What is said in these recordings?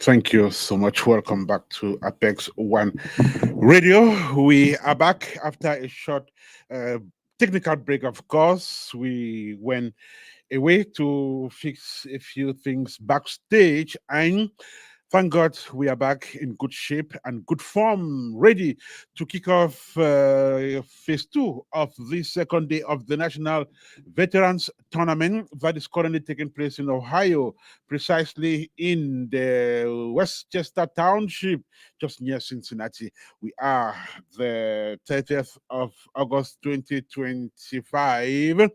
Thank you so much. Welcome back to Apex One Radio. We are back after a short uh, technical break, of course. We went away to fix a few things backstage, and thank God we are back in good shape and good form, ready to kick off phase two of the second day of the National Veterans Tournament that is currently taking place in Ohio, precisely in the Westchester Township, just near Cincinnati. We are the 30th of August 2025.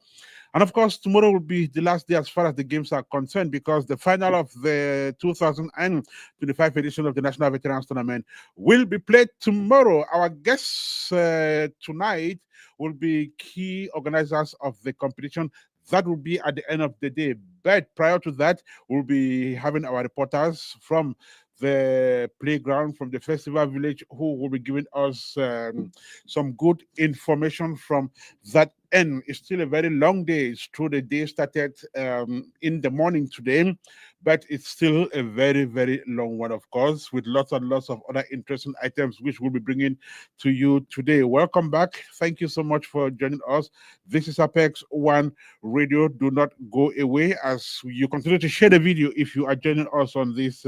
And of course, tomorrow will be the last day as far as the games are concerned, because the final of the 2025 edition of the National Veterans Tournament will be played tomorrow. Our guests tonight will be key organizers of the competition. That will be at the end of the day. But prior to that, we'll be having our reporters from the playground, from the festival village, who will be giving us some good information from that end. It's still a very long day. It's true the day started in the morning today, but it's still a very, very long one, of course, with lots and lots of other interesting items which we'll be bringing to you today. Welcome back. Thank you so much for joining us. This is Apex One Radio. Do not go away as you continue to share the video if you are joining us on this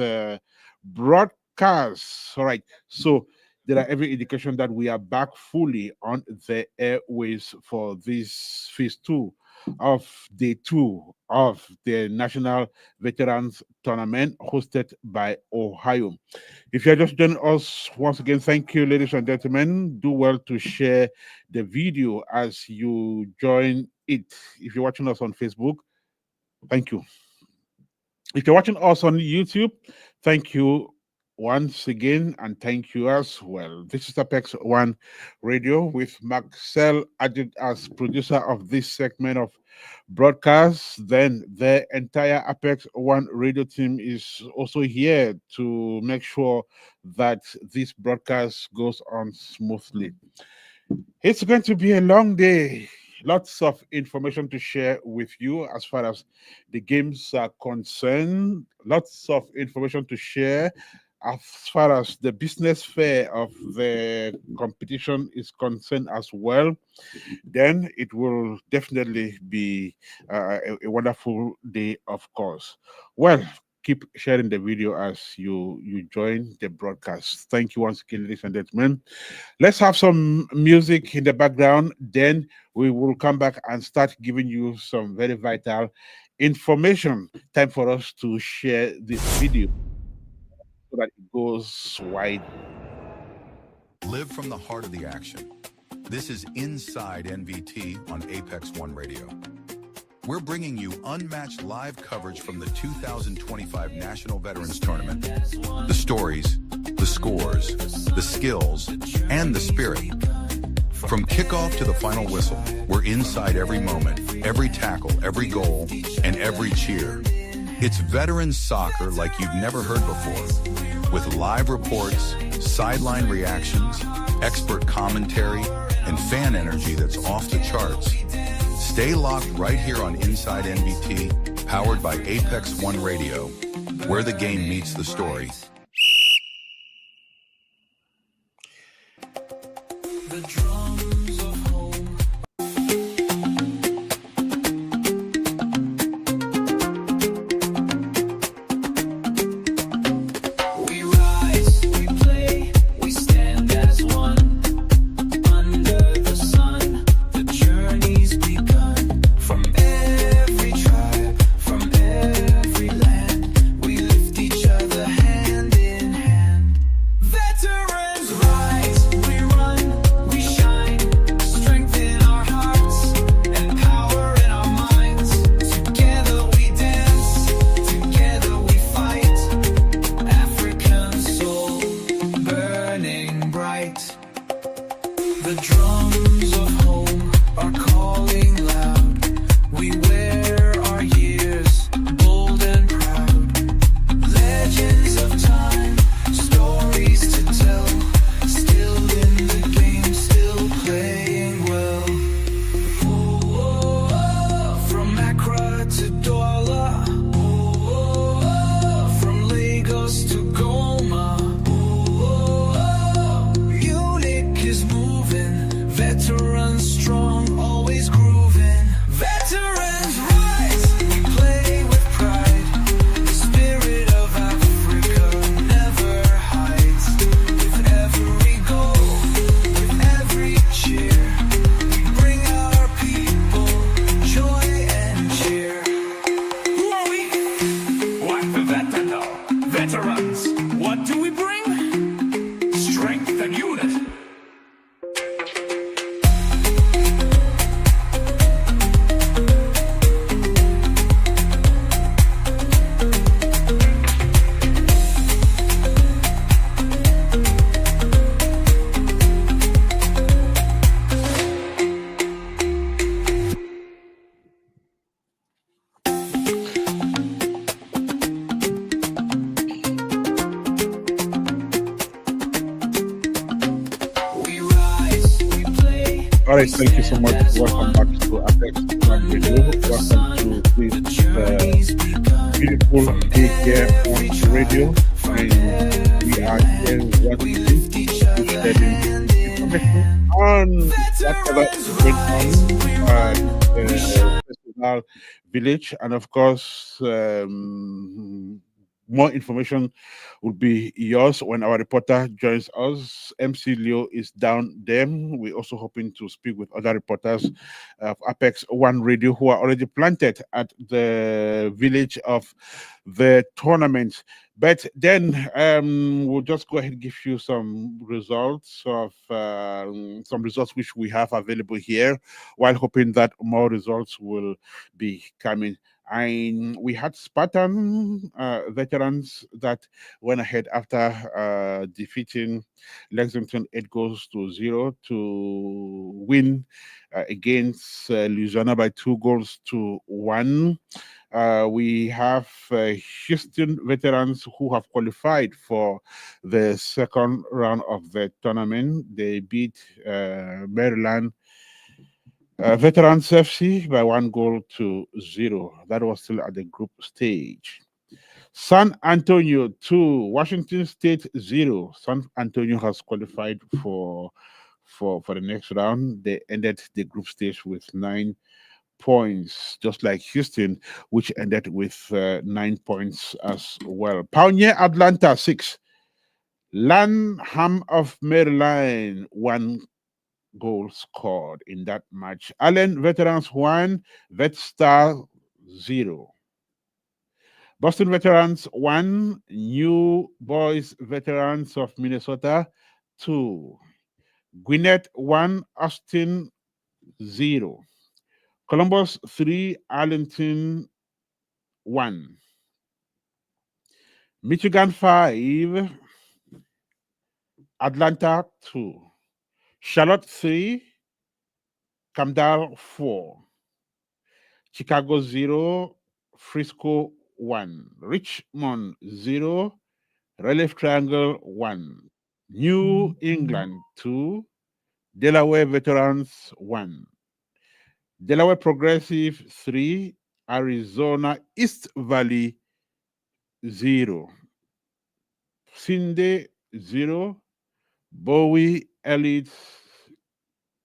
broadcast. All right. So there are every indication that we are back fully on the airways for this phase two of day two of the National Veterans Tournament hosted by Ohio. If you're just joining us, once again, thank you, ladies and gentlemen. Do well to share the video as you join it. If you're watching us on Facebook, thank you. If you're watching us on YouTube, thank you once again, and thank you as well. This is Apex One Radio with Marcel Adig as producer of this segment of broadcast. Then the entire Apex One Radio team is also here to make sure that this broadcast goes on smoothly. It's going to be a long day. Lots of information to share with you as far as the games are concerned. Lots of information to share as far as the business fair of the competition is concerned as well. Then it will definitely be a wonderful day, of course. Well, keep sharing the video as you join the broadcast. Thank you once again, ladies and gentlemen. Let's have some music in the background. Then we will come back and start giving you some very vital information. Time for us to share this video so that it goes wide. Live from the heart of the action. This is Inside NVT on Apex One Radio. We're bringing you unmatched live coverage from the 2025 National Veterans Tournament. The stories, the scores, the skills, and the spirit. From kickoff to the final whistle, we're inside every moment, every tackle, every goal, and every cheer. It's veterans soccer like you've never heard before, with live reports, sideline reactions, expert commentary, and fan energy that's off the charts. Stay locked right here on Inside NVT, powered by Apex One Radio, where the game meets the story. The drums of home. We rise, we play, we stand as one. Under the sun, the journey's begun. From every tribe, from every land, we lift each other hand in hand. Veterans rise, we run, we shine, strength in our hearts and power in our minds. Together we dance, together we fight. African soul burning bright. The drums of home are calling loud. We wear our years bold and proud. Legends of time, stories to tell. Still in the game, still playing well. From Accra to Douala, from Lagos to All right, thank you so much. Welcome back to Apex One Radio. Welcome to this beautiful day here on the radio. And we are here once again to sharing information on whatever is going on the festival village. And of course, more information will be yours when our reporter joins us. MC Leo is down there. We're also hoping to speak with other reporters of Apex One Radio who are already planted at the village of the tournament. But then we'll just go ahead and give you some results which we have available here, while hoping that more results will be coming. And we had Spartan veterans that went ahead after defeating Lexington 8 goals to 0 to win against Louisiana by 2 goals to 1. We have Houston veterans who have qualified for the second round of the tournament. They beat Maryland Veterans FC by 1 goal to 0. That was still at the group stage. San Antonio 2, Washington State 0. San Antonio has qualified for the next round. They ended the group stage with 9 points, just like Houston, which ended with 9 points as well. Pioneer Atlanta 6. Lanham of Maryland 1 goal scored in that match. Allen Veterans 1, Vet Star 0. Boston Veterans 1, New Boys Veterans of Minnesota 2. Gwinnett 1, Austin 0. Columbus 3, Arlington 1. Michigan 5, Atlanta 2. Charlotte 3, Camden 4. Chicago 0, Frisco 1. Richmond 0, Relief Triangle 1. New England 2, Delaware Veterans 1. Delaware Progressive 3, Arizona East Valley 0. Cindy 0, Bowie Elite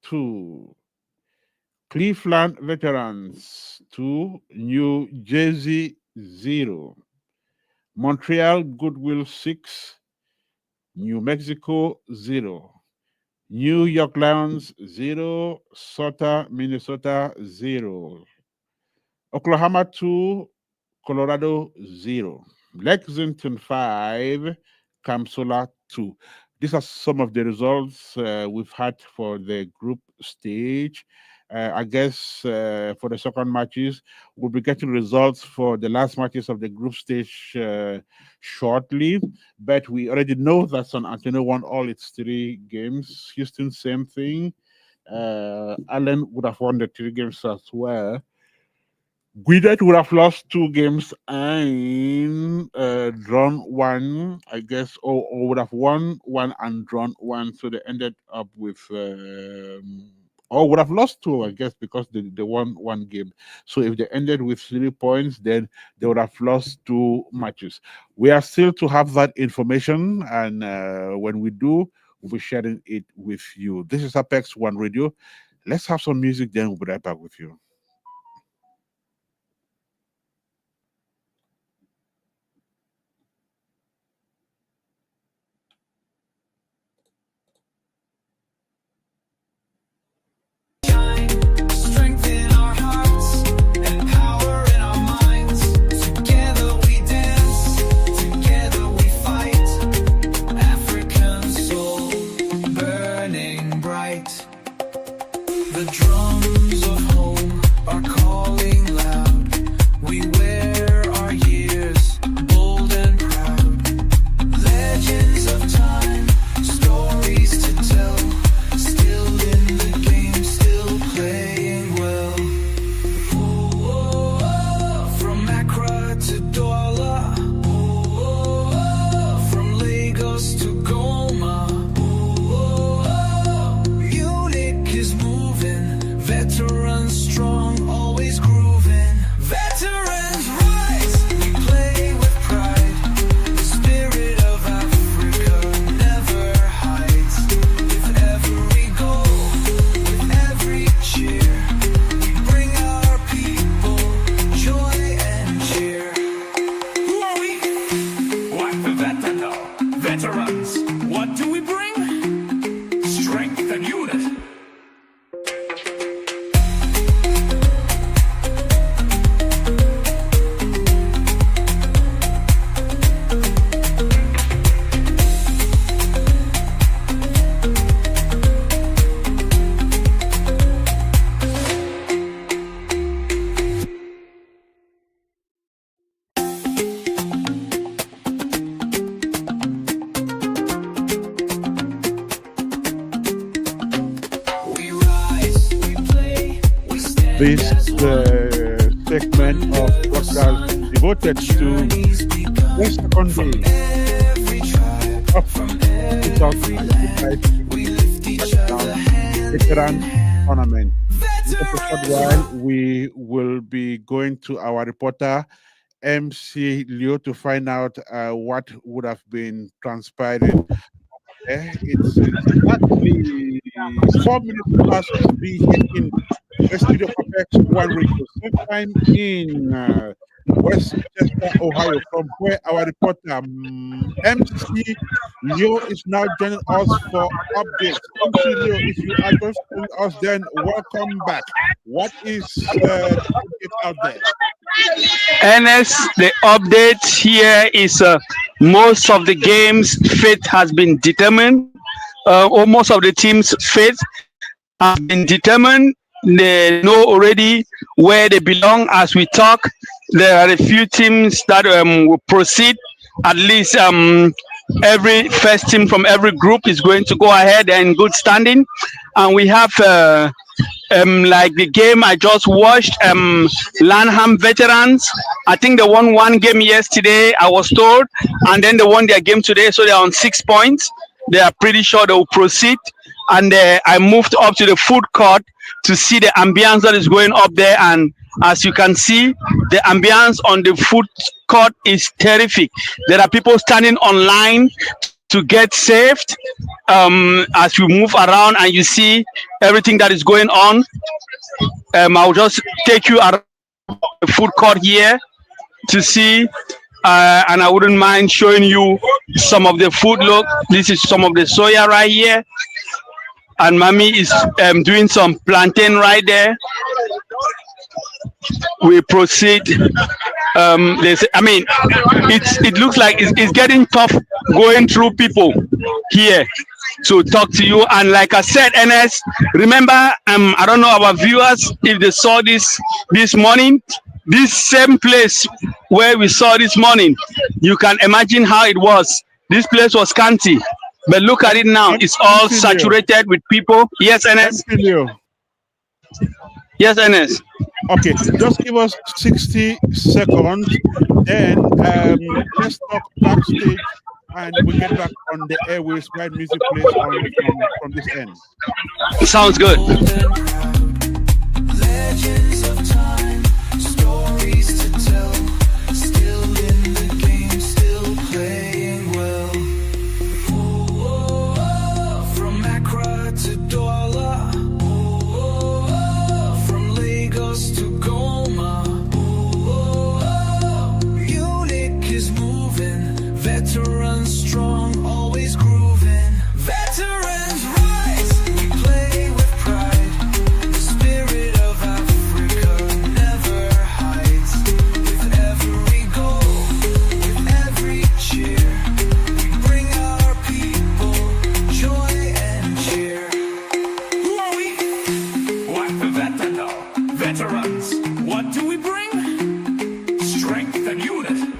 2. Cleveland Veterans 2, New Jersey 0. Montreal Goodwill 6, New Mexico 0. New York Lions 0, Sutter, Minnesota 0. Oklahoma 2, Colorado 0. Lexington 5, Kamsola 2. These are some of the results we've had for the group stage. I guess for the second matches, we'll be getting results for the last matches of the group stage shortly. But we already know that San Antonio won all its 3 games. Houston, same thing. Allen would have won the 3 games as well. Gwinnett would have lost 2 games and drawn 1, I guess, or would have won 1 and drawn 1. So they ended up with, or would have lost 2, I guess, because they won 1 game. So if they ended with 3 points, then they would have lost 2 matches. We are still to have that information, and when we do, we'll be sharing it with you. This is Apex One Radio. Let's have some music, then we'll be right back with you. Is moving. this segment of broadcast devoted to the second day of 2025 veteran tournament. In just a short while, we will be going to our reporter MC Leo to find out what would have been transpiring. It's exactly 4 minutes past 3 here in the studio of X1 Radio, sometime in Westchester, Ohio, from where our reporter MC Leo is now joining us for updates. MC Leo, if you are just joining us, then welcome back. What is the update out there? Ernest, the update here is most of the games' fate has been determined, or most of the teams' fate has been determined. They know already where they belong as we talk. There are a few teams that will proceed. At least every first team from every group is going to go ahead and good standing. And we have like the game I just watched, Lanham Veterans. I think they won one game yesterday, I was told, and then they won their game today, so they're on 6 points. They are pretty sure they will proceed. And I moved up to the food court to see the ambience that is going up there. And as you can see, the ambience on the food court is terrific. There are people standing online to get saved as we move around and you see everything that is going on. I'll just take you around the food court here to see, and I wouldn't mind showing you some of the food. Look, this is some of the soya right here, and mommy is doing some plantain right there. We proceed. It looks like it's getting tough going through people here to talk to you. And like I said, Ernest, remember, I don't know our viewers if they saw this morning. This same place where we saw this morning, you can imagine how it was. This place was scanty, but look at it now. It's all saturated with people. Yes, Ernest. Yes, Ernest. Okay, just give us 60 seconds, then let's talk backstage, and we get back on the airways while music plays on from this end. Sounds good. Legends of time, stories to tell, still in the game, still playing well. From Accra to Douala, from Lagos to Goma. Munich is moving, veterans strong, always grooving. Veterans rise, we play with pride. The spirit of Africa never hides. With every goal, with every cheer, we bring our people joy and cheer. Who are we? What the veterans. What do we bring? Strength and unity.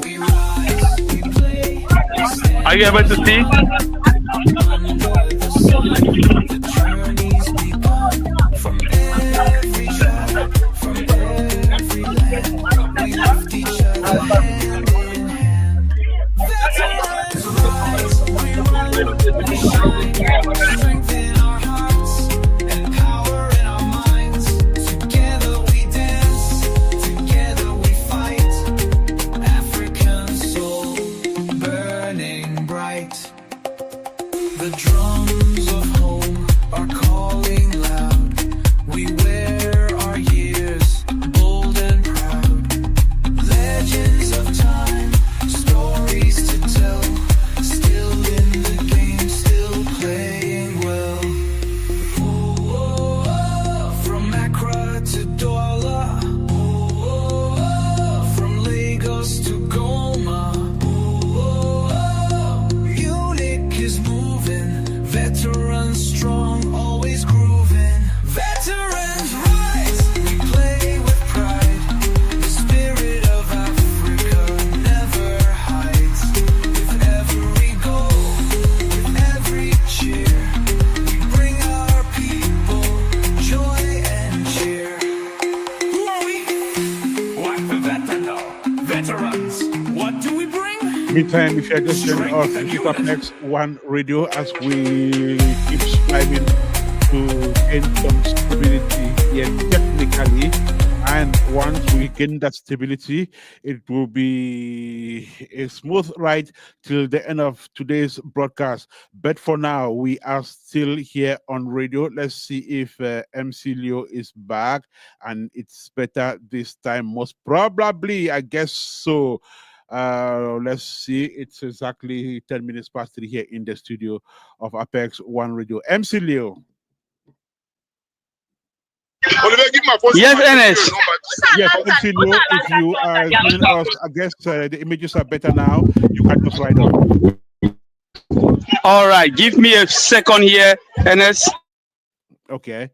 We rise, we play, we stand Are you able to see? under the sun. The journey's begun. From every tribe, from every land, we lift each other hand in hand. Veterans rise, we run, we shine, strength in our hearts and power in our minds. Together we dance, together we fight. African soul burning bright. The drums of hope meantime, if you're just joining us, this is Apex One Radio as we keep striving to gain some stability here technically. And once we gain that stability, it will be a smooth ride till the end of today's broadcast. But for now, we are still here on radio. Let's see if MC Leo is back and it's better this time. Most probably, I guess so. Let's see. It's exactly 10 minutes past 3 here in the studio of Apex One Radio. MC Leo. Yes, Ernest. Yes, MC Leo, if you are joining us, I guess the images are better now. You can just ride on. All right, give me a second here, Ernest. Okay.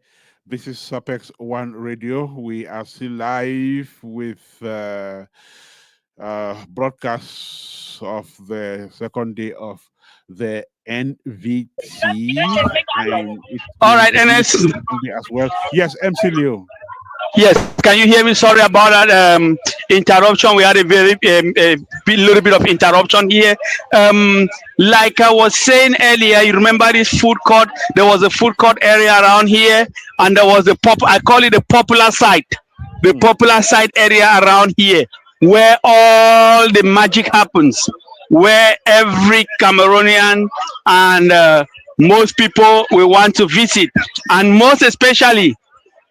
This is Apex One Radio. We are still live with broadcasts of the second day of the NVT. And all right, Ernest. As well. Yes, MC Leo. Yes, can you hear me? Sorry about that interruption. We had a little bit of interruption here. Like I was saying earlier, you remember this food court? There was a food court area around here, and there was I call it the popular site, popular site area around here, where all the magic happens, where every Cameroonian and most people will want to visit, and most especially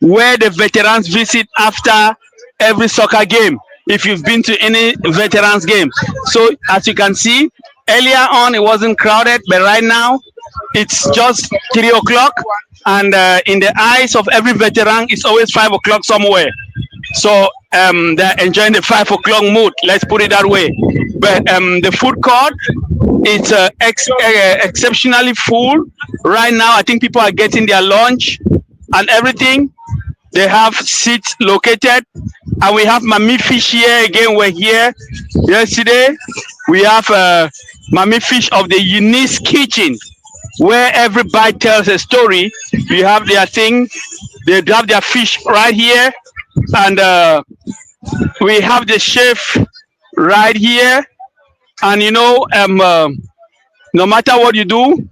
where the veterans visit after every soccer game, if you've been to any veterans game. So as you can see, earlier on it wasn't crowded, but right now it's just 3 o'clock, and in the eyes of every veteran it's always 5 o'clock somewhere. So they're enjoying the 5 o'clock mood, let's put it that way. But the food court, it's exceptionally full right now. I think people are getting their lunch and everything. They have seats located, and we have Mami Fish here again. We're here yesterday. We have Mami Fish of the Eunice Kitchen, where every bite tells a story. We have their thing. They have their fish right here, and we have the chef right here. And you know, no matter what you do,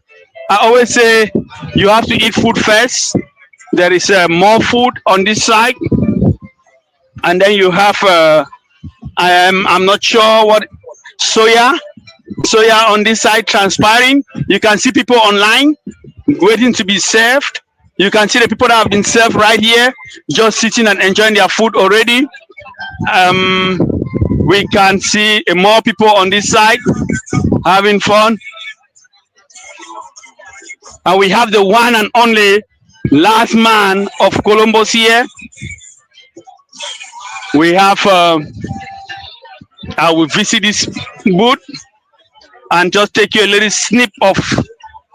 I always say you have to eat food first. There is more food on this side, and then you have I'm not sure what soya on this side transpiring. You can see people online waiting to be served. You can see the people that have been served right here, just sitting and enjoying their food already. We can see more people on this side having fun, and we have the one and only last man of Columbus here. We have I will visit this booth and just take you a little snip of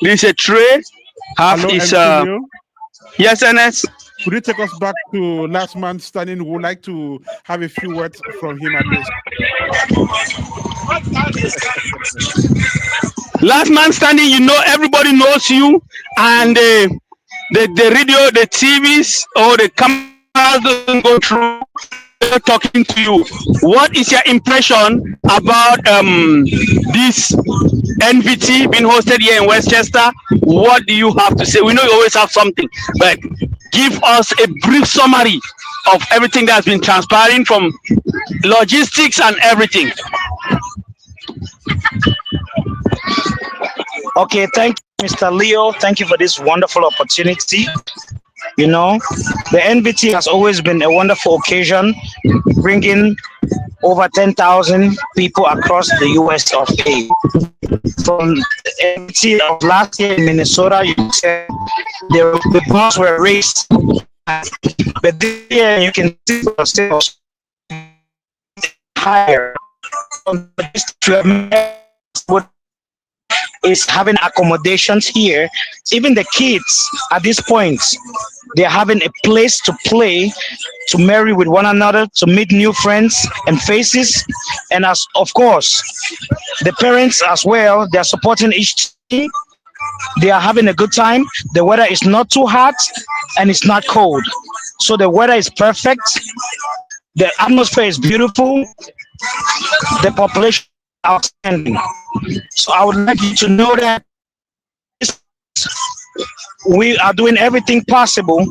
this tray. Half Hello, is MC Leo. yes, Ernest. Could you take us back to last man standing? We would like to have a few words from him at least. Last man standing, you know, everybody knows you, and the radio, the TVs, or the cameras doesn't go through talking to you. What is your impression about this NVT being hosted here in Westchester? What do you have to say? We know you always have something, but give us a brief summary of everything that's been transpiring from logistics and everything. Okay, thank you, Mr. Leo. Thank you for this wonderful opportunity. You know, the NVT has always been a wonderful occasion, bringing over 10,000 people across the US of A. From the NVT of last year in Minnesota, you said the bars were raised, but this year you can see the sales higher. Is having accommodations here. Even the kids at this point, they're having a place to play, to marry with one another, to meet new friends and faces. And as of course, the parents as well, they're supporting each team. They are having a good time. The weather is not too hot and it's not cold. So the weather is perfect. The atmosphere is beautiful. The population outstanding. So I would like you to know that we are doing everything possible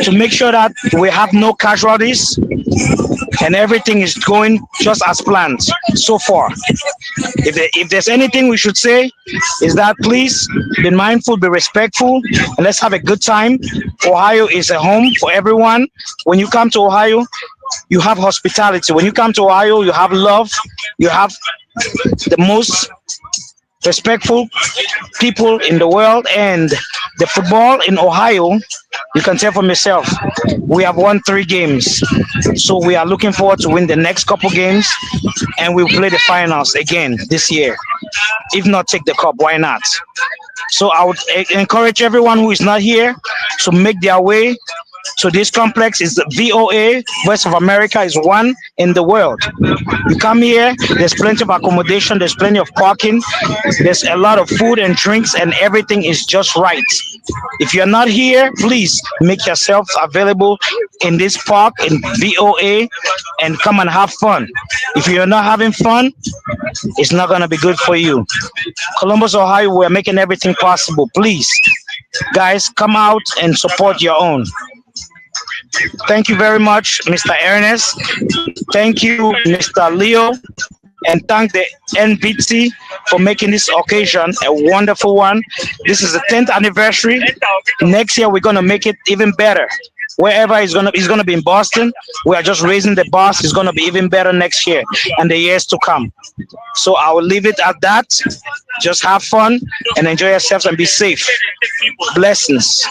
to make sure that we have no casualties and everything is going just as planned so far. If there's anything we should say, is that please be mindful, be respectful, and let's have a good time. Ohio is a home for everyone. When you come to Ohio, you have hospitality. When you come to Ohio, you have love. You have the most respectful people in the world, and the football in Ohio, you can tell from yourself, we have won 3 games. So we are looking forward to win the next couple games, and we'll play the finals again this year. If not, take the cup, why not? So I would encourage everyone who is not here to make their way to this complex. Is the VOA, Voice of America, is one in the world. You come here, there's plenty of accommodation, there's plenty of parking, there's a lot of food and drinks, and everything is just right. If you're not here, please make yourself available in this park in VOA and come and have fun. If you're not having fun, it's not going to be good for you. Columbus, Ohio, we're making everything possible. Please, guys, come out and support your own. Thank you very much, Mr. Ernest. Thank you, Mr. Leo. And thank the NBT for making this occasion a wonderful one. This is the 10th anniversary. Next year, we're going to make it even better. Wherever it's gonna be in Boston. We are just raising the bar. It's gonna be even better next year and the years to come. So I will leave it at that. Just have fun and enjoy yourselves and be safe. Blessings.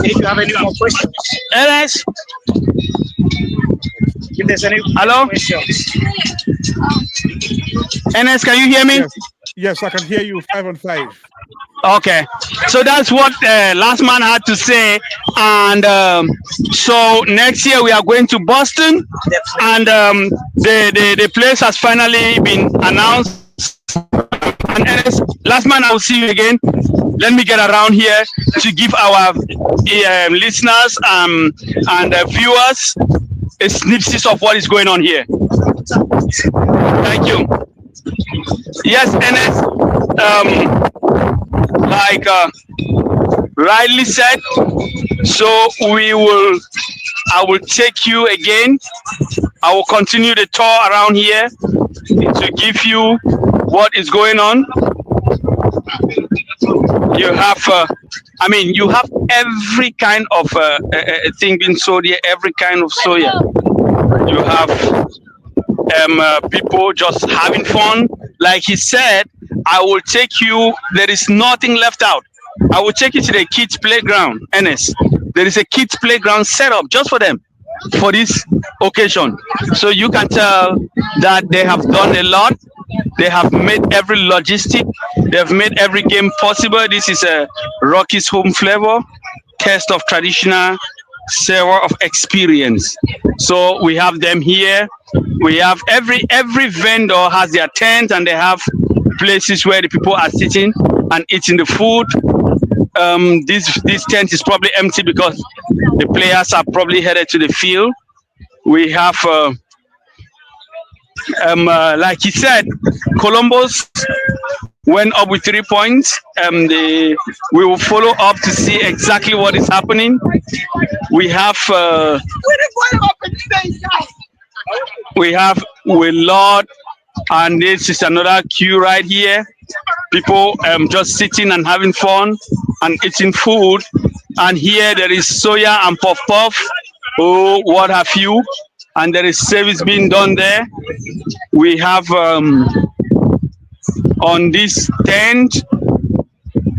If you have any more questions, Ernest, if there's any hello, questions. Ernest, can you hear me? Yes, I can hear you 5 on 5. Okay, so that's what last man had to say, and so next year we are going to Boston, and the place has finally been announced. And Ernest, last man, I will see you again. Let me get around here to give our listeners and viewers a snippet of what is going on here. Thank you. Yes, Ernest. Like rightly said, so I will take you again. I will continue the tour around here to give you what is going on. You have, you have every kind of thing being sold here, every kind of soya. You have people just having fun. Like he said, I will take you, there is nothing left out. I will take you to the kids' playground, Ernest. There is a kids' playground set up just for them for this occasion. So you can tell that they have done a lot. They have made every logistic. They have made every game possible. This is a Rocky's home flavor, taste of traditional, savor of experience. So we have them here. We have every vendor has their tent, and they have places where the people are sitting and eating the food. This tent is probably empty because the players are probably headed to the field. We have, like he said, Columbus went up with 3 points. We will follow up to see exactly what is happening. We have Willard, and this is another queue right here. People just sitting and having fun and eating food. And here there is soya and puff puff, oh, what have you. And there is service being done there. We have on this tent,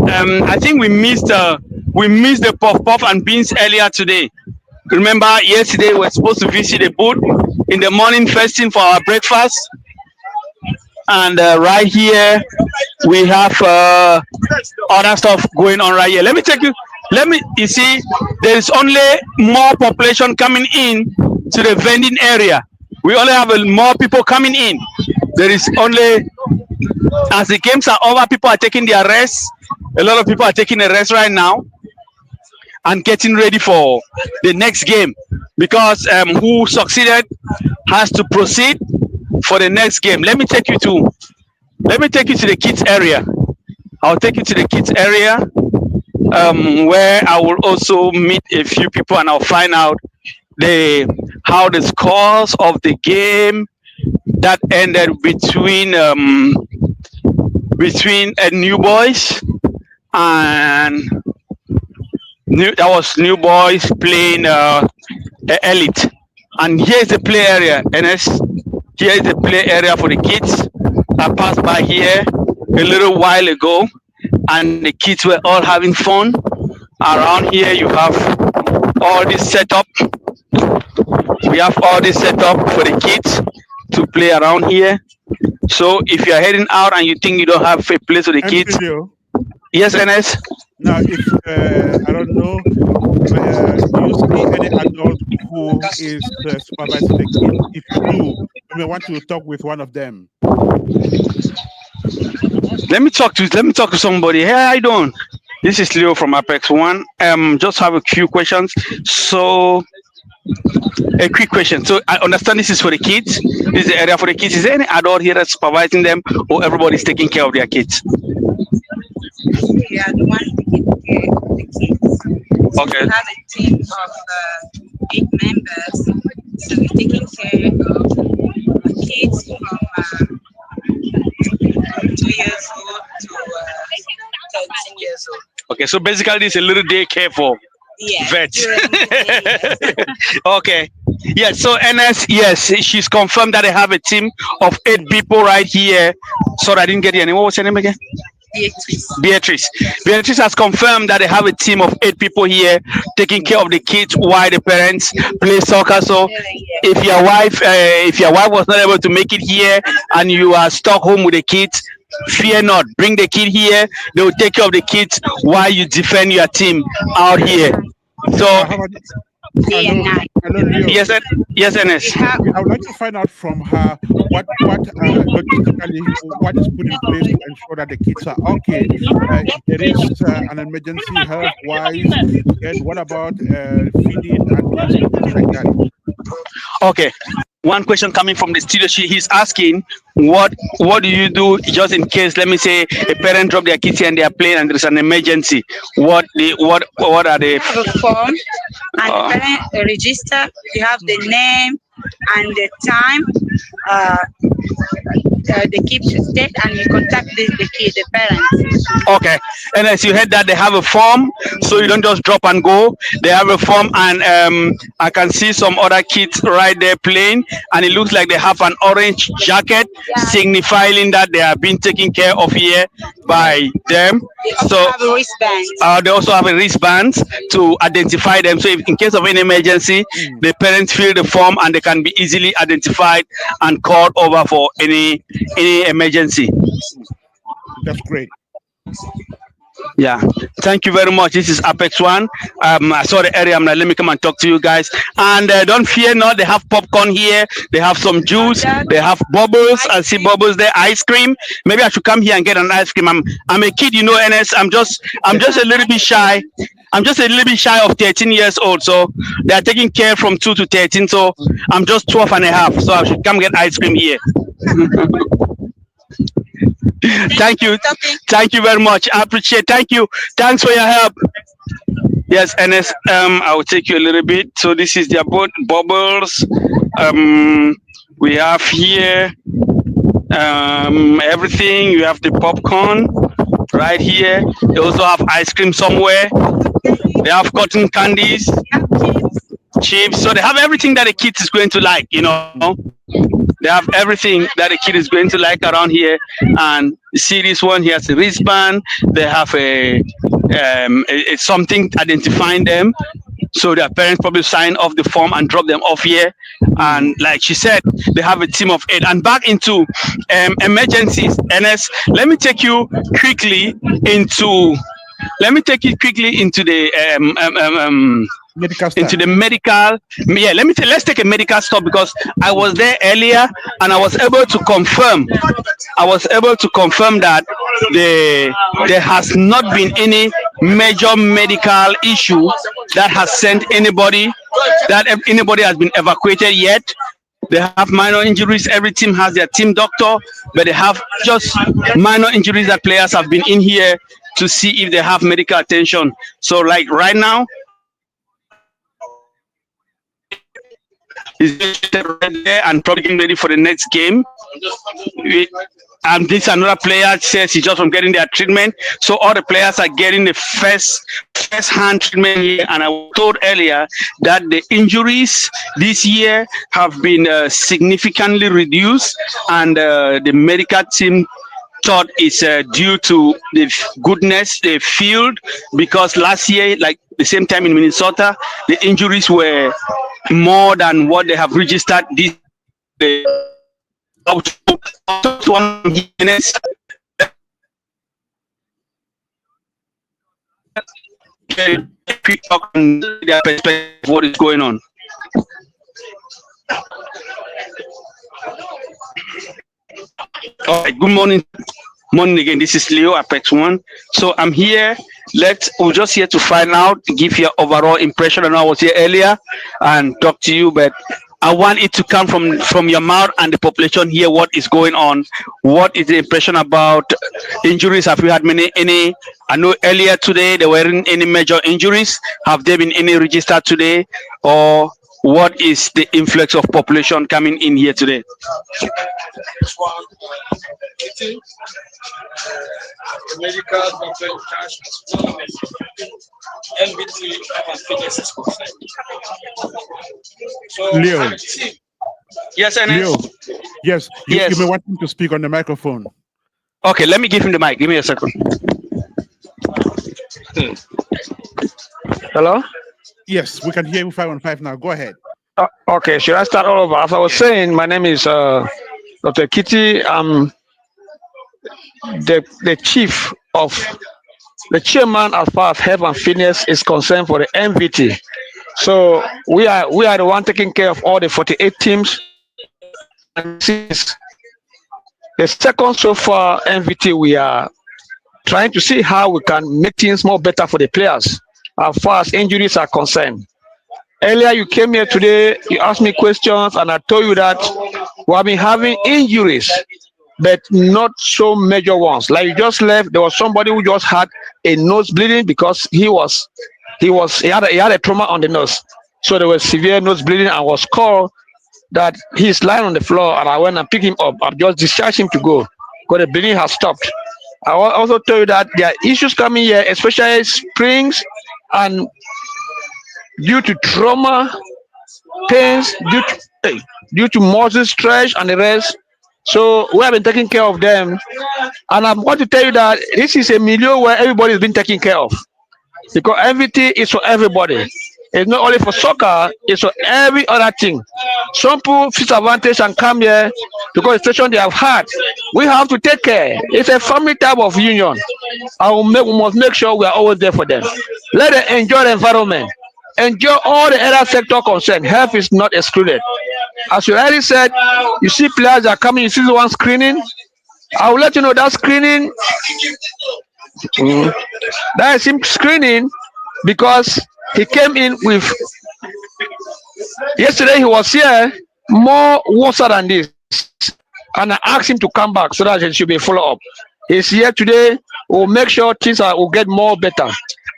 I think we missed the puff puff and beans earlier today. Remember, yesterday we were supposed to visit the booth in the morning first thing for our breakfast. And right here we have other stuff going on right here. Let me take you. You see, there is only more population coming in to the vending area. We only have more people coming in. There is only, as the games are over, people are taking their rest. A lot of people are taking a rest right now. and getting ready for the next game, because who succeeded has to proceed for the next game. Let me take you to the kids area. I'll take you to the kids area, where I will also meet a few people and I'll find out the how the scores of the game that ended between New Boys and New Boys playing Elite. And here's the play area, Ernest. Here is the play area for the kids. I passed by here a little while ago, and the kids were all having fun. Around here, you have all this setup. We have all this setup for the kids to play around here. So if you're heading out and you think you don't have a place for the And kids, video. yes, Ernest. Now, if I don't know, do you see any adult who is supervising the kids? If you do, you may want to talk with one of them. Let me talk to somebody. Hey, how you doing? This is Leo from Apex One. Just have a few questions. So, a quick question. So, I understand this is for the kids. This is the area for the kids. Is there any adult here that's supervising them, or everybody's taking care of their kids? We are the one taking care of the kids. Okay. We have a team of 8 members, so we're taking care of kids from 2 years old to 13 years old. Okay. So basically, this is a little daycare for Yeah. vets. during the day, yes. Okay. Yes. So NS, yes, she's confirmed that they have a team of 8 people right here. Sorry, I didn't get your name. What was your name again? Beatrice. Beatrice has confirmed that they have a team of 8 people here taking care of the kids while the parents play soccer. So if your wife was not able to make it here and you are stuck home with the kids, fear not. Bring the kid here. They will take care of the kids while you defend your team out here. So How about Day and night. hello, Leo. yes, Ernest. I would like to find out from her what logistically what is put in place to ensure that the kids are okay. If there is an emergency health wise, then what about feeding and things like that? Okay. One question coming from the studio. He's asking, what do you do just in case? Let me say a parent drop their kids here and they are playing and there's an emergency. What are they? You have a form and the parent register. You have the name and the time. The kid should state and you contact the kid, the parents. Okay. And as you heard that they have a form, so you don't just drop and go. They have a form, and I can see some other kids right there playing, and it looks like they have an orange jacket signifying that they are being taken care of here by them. They also So have a wristband. they also have a wristband to identify them. So if in case of any emergency, the parents fill the form and they can be easily identified and called over for any emergency. That's great. Yeah, thank you very much. This is Apex One. I saw the area. I'm like, let me come and talk to you guys. And don't fear not. They have popcorn here. They have some juice. They have bubbles. I see bubbles there. Ice cream. Maybe I should come here and get an ice cream. I'm a kid, Ernest. I'm just a little bit shy. I'm just a little bit shy of 13 years old. So they are taking care from 2 to 13. So I'm just 12 and a half. So I should come get ice cream here. Thank you very much. I appreciate. Thank you. Thanks for your help. Yes, Ernest. I will take you a little bit. So this is their bubbles. We have here everything. You have the popcorn right here. They also have ice cream somewhere. They have cotton candies, chips. So they have everything that a kid is going to like. They have everything that a kid is going to like around here. And you see this one, he has a wristband. They have a something identifying them. So their parents probably sign off the form and drop them off here. And like she said, they have a team of 8. And back into emergencies, Ernest, let me take you quickly into the Medical staff. into the medical. Yeah, let's take a medical stop, because I was there earlier and I was able to confirm that there has not been any major medical issue that has sent anybody has been evacuated yet. They have minor injuries. Every team has their team doctor, but they have just minor injuries that players have been in here to see if they have medical attention. So, like right now, is right there and probably getting ready for the next game. And this another player says he's just from getting their treatment. So all the players are getting the first hand treatment here. And I was told earlier that the injuries this year have been significantly reduced, and the medical team thought it's due to the goodness they field, because last year, like the same time in Minnesota, the injuries were more than what they have registered this year. Quick talk on their perspective of what is going on. All right, good morning. Morning again. This is Leo Apex One. So I'm here. We're just here to find out, give your overall impression. I know I was here earlier and talk to you, but I want it to come from your mouth and the population here. What is going on? What is the impression about injuries? Have you had any? I know earlier today there weren't any major injuries. Have there been any registered today? Or what is the influx of population coming in here today? Medical doctor in cash as well as NBT and Fcus is concerned. So, Leo. Yes, Ernest? Leo. Yes. Yes. You may want him to speak on the microphone. Okay, let me give him the mic. Give me a second. Hello? Yes, we can hear you 515 now. Go ahead. Okay, should I start all over? As I was saying, my name is Dr. Kitty. I'm the chief of the chairman as far as health and fitness is concerned for the MVT. So we are the one taking care of all the 48 teams. And since the second so far MVT, we are trying to see how we can make things more better for the players as far as injuries are concerned. Earlier, you came here today, you asked me questions, and I told you that we have been having injuries, but not so major ones. Like you just left, there was somebody who just had a nose bleeding because he had a trauma on the nose. So there was severe nose bleeding and was called that he's lying on the floor, and I went and picked him up. I just discharged him to go because the bleeding has stopped. I also told you that there are issues coming here, especially springs and due to trauma, pains, due to muscle stretch and the rest. So we have been taking care of them. And I'm going to tell you that this is a milieu where everybody has been taken care of. Because everything is for everybody. It's not only for soccer, it's for every other thing. Some people feel advantage and come here because the situation they have had. We have to take care. It's a family type of union. We must make sure we are always there for them. Let them enjoy the environment. Enjoy all the other sector concerned. Health is not excluded. As you already said, you see players are coming, you see the one screening. I will let you know that screening, that is him screening because he came in with, yesterday he was here, more water than this. And I asked him to come back so that it should be follow up. He's here today, we'll make sure things will get more better.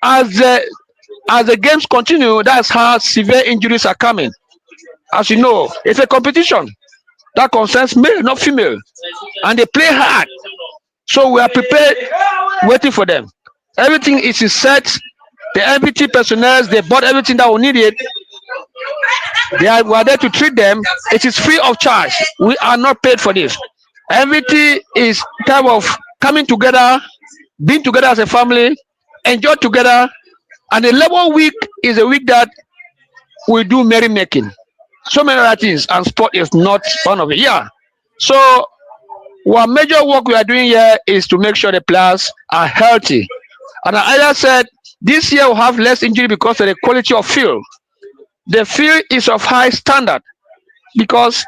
As the games continue, that's how severe injuries are coming. As you know, it's a competition that concerns male, not female. And they play hard. So we are prepared, waiting for them. Everything is set. The MVT personnel, they bought everything that we needed. We are there to treat them. It is free of charge. We are not paid for this. MVT is type of coming together, being together as a family, enjoy together. And the Labor Week is a week that we do merrymaking. So many other things, and sport is not one of it. Yeah. So our major work we are doing here is to make sure the players are healthy. And I either said this year we'll have less injury because of the quality of field. The field is of high standard because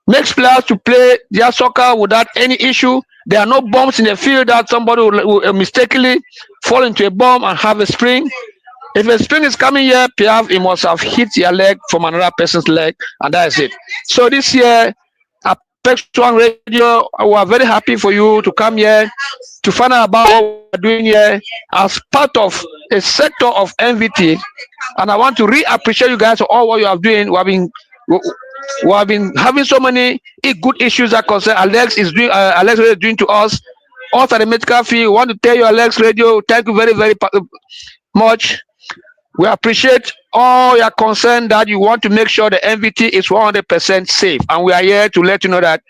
makes players to play their soccer without any issue. There are no bumps in the field that somebody will mistakenly fall into a bomb and have a spring. If a spring is coming here, perhaps it must have hit your leg from another person's leg, and that is it. So this year, Apex One Radio, we are very happy for you to come here to find out about what we're doing here as part of a sector of MVT. And I want to re-appreciate you guys for all what you are doing. We have been having so many good issues that concern Alex Radio is doing to us. Also, the medical fee. We want to tell you, Alex Radio, thank you very, very much. We appreciate all your concern that you want to make sure the MVT is 100% safe. And we are here to let you know that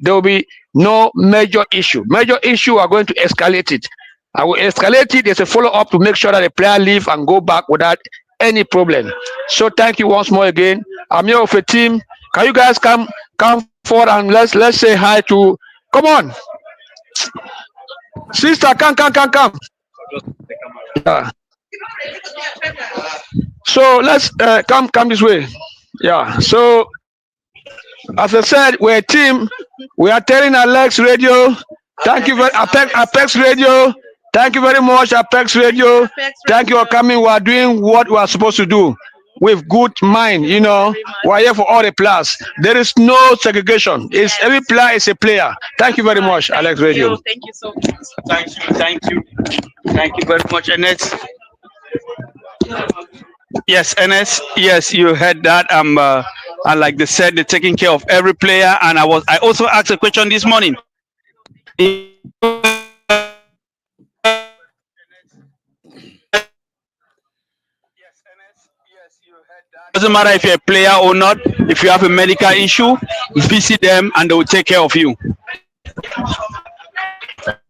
there will be no major issue. Major issue, we are going to escalate it. I will escalate it. There's a follow-up to make sure that the player leave and go back without any problem. So thank you once more again. I'm here with a team. Can you guys come forward and let's say hi to, come on. Sister, come. Yeah. So let's come this way. Yeah. So as I said, we're a team. We are telling Alex Radio. Thank you very Apex Radio. Thank you very much, Apex Radio. Thank you for coming. We are doing what we are supposed to do with good mind. You know, we are here for all the players. There is no segregation. It's every player is a player. Thank you very much, Alex Radio. Thank you so much. Thank you very much, Ernest. Yes, Ernest. Yes, you heard that. And like they said, they're taking care of every player. And I also asked a question this morning. Doesn't matter if you're a player or not. If you have a medical issue, visit them and they will take care of you.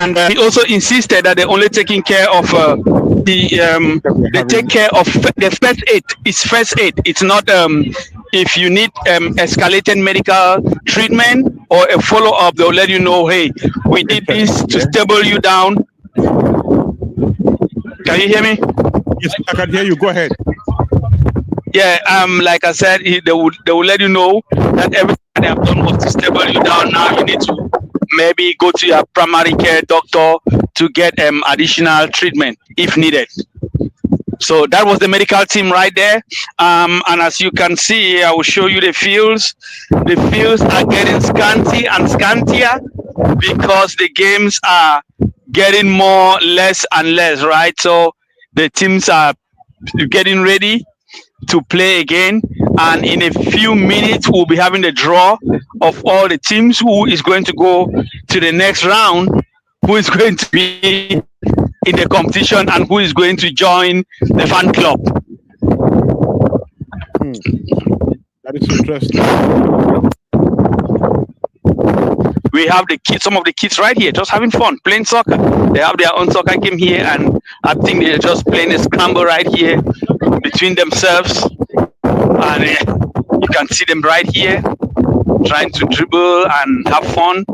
And he also insisted that they're only taking care of they take care of the first aid. It's first aid. It's not if you need escalated medical treatment or a follow-up, they'll let you know, hey, we did this to stable you down. Can you hear me? Yes, I can hear you. Go ahead. Yeah, like I said, they will let you know that everything they have done was to stable you down. Now you need to maybe go to your primary care doctor to get additional treatment if needed. So that was the medical team right there. And as you can see, I will show you the fields. The fields are getting scanty and scantier because the games are getting less and less, right? So the teams are getting ready to play again, and in a few minutes we'll be having the draw of all the teams who is going to go to the next round, who is going to be in the competition, and who is going to join the fan club. That is interesting. We have the kids, some of the kids right here, just having fun, playing soccer. They have their own soccer game here, and I think they're just playing a scramble right here between themselves. And you can see them right here, trying to dribble and have fun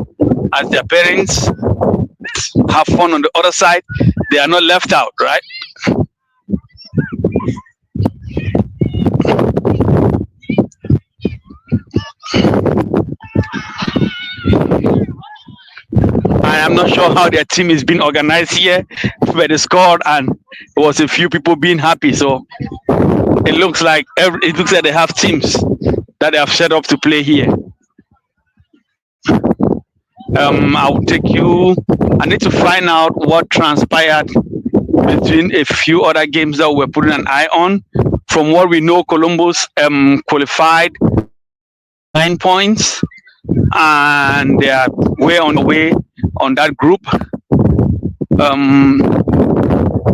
as their parents have fun on the other side. They are not left out, right? I am not sure how their team is being organized here, but they scored and there was a few people being happy. So it looks like they have teams that they have set up to play here. I'll take you. I need to find out what transpired between a few other games that we're putting an eye on. From what we know, Columbus qualified 9 points, and they are way on the way on that group.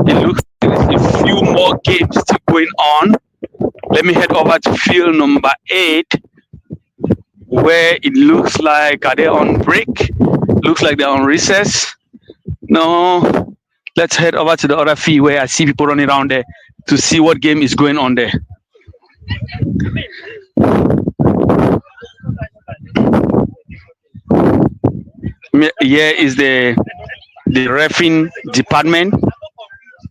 It looks like there's a few more games still going on. Let me head over to field number 8, where it looks like, are they on break? Looks like they're on recess. No, let's head over to the other field where I see people running around there to see what game is going on there. Here is the reffing department.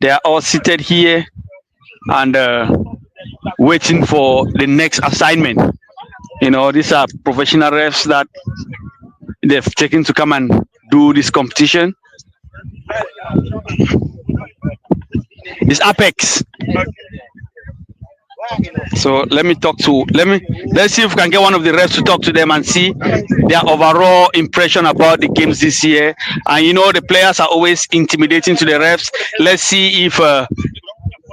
They are all seated here and waiting for the next assignment. You know, these are professional refs that they've taken to come and do this competition. It's Apex. So let's see if we can get one of the refs to talk to them and see their overall impression about the games this year. And you know the players are always intimidating to the refs. Let's see if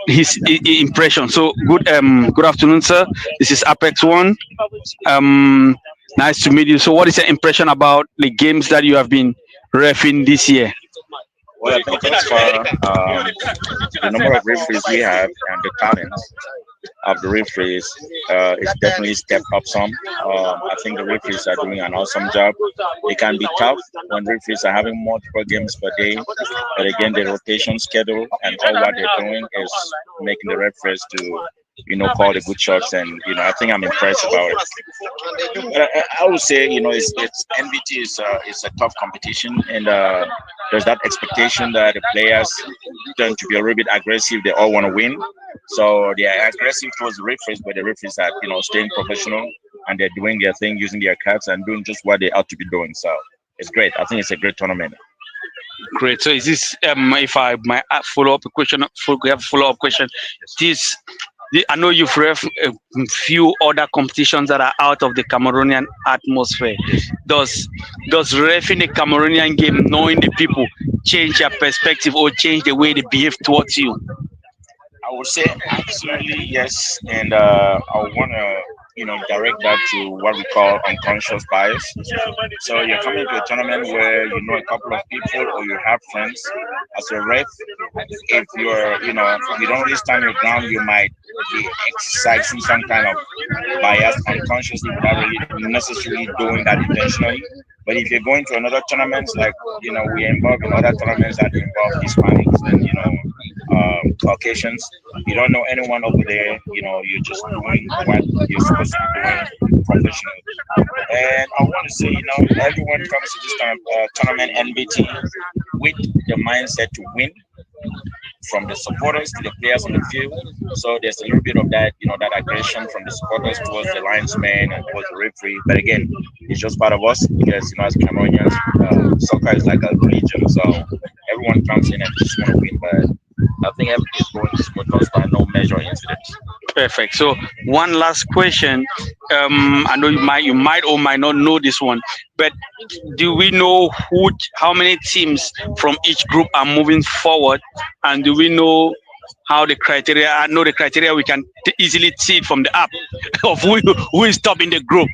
his impression. So good afternoon, sir. This is Apex One. Um, nice to meet you. So what is your impression about the games that you have been refing this year? Well, I think as far the number of referees we have and the talents of the referees is definitely stepped up some. I think the referees are doing an awesome job. It can be tough when referees are having multiple games per day, but again, the rotation schedule and all what they're doing is making the referees to call the good shots, and I think I'm impressed about it. But I would say, it's NBT is a tough competition, and there's that expectation that the players tend to be a little bit aggressive. They all want to win, so they are aggressive towards the referees, but the referees are staying professional and they're doing their thing, using their cards and doing just what they ought to be doing. So it's great. I think it's a great tournament. Great. So is this if I might follow up a question, we have a follow up question. This I know you've ref a few other competitions that are out of the Cameroonian atmosphere. Does refing a Cameroonian game, knowing the people, change your perspective or change the way they behave towards you? I would say absolutely yes, and I want to direct that to what we call unconscious bias. So you're coming to a tournament where you know a couple of people or you have friends. As a ref, if if you don't really stand your ground, you might be exercising some kind of bias unconsciously without really necessarily doing that intentionally. But if you're going to another tournaments, like we're involved in other tournaments that involve Hispanics and Caucasians, you don't know anyone over there. You're just doing what you're supposed to be doing professionally. And I want to say, everyone comes to this tournament NBT with the mindset to win, from the supporters to the players on the field. So there's a little bit of that, that aggression from the supporters towards the linesman and towards the referee. But again, it's just part of us because, as Cameroonians, soccer is like a religion. So everyone comes in and just want to win. But I think everything is going smooth because by no major incidents. Perfect. So one last question. I know you might or might not know this one, but do we know how many teams from each group are moving forward, and do we know how the criteria? I know the criteria. We can easily see it from the app of who is top in the group.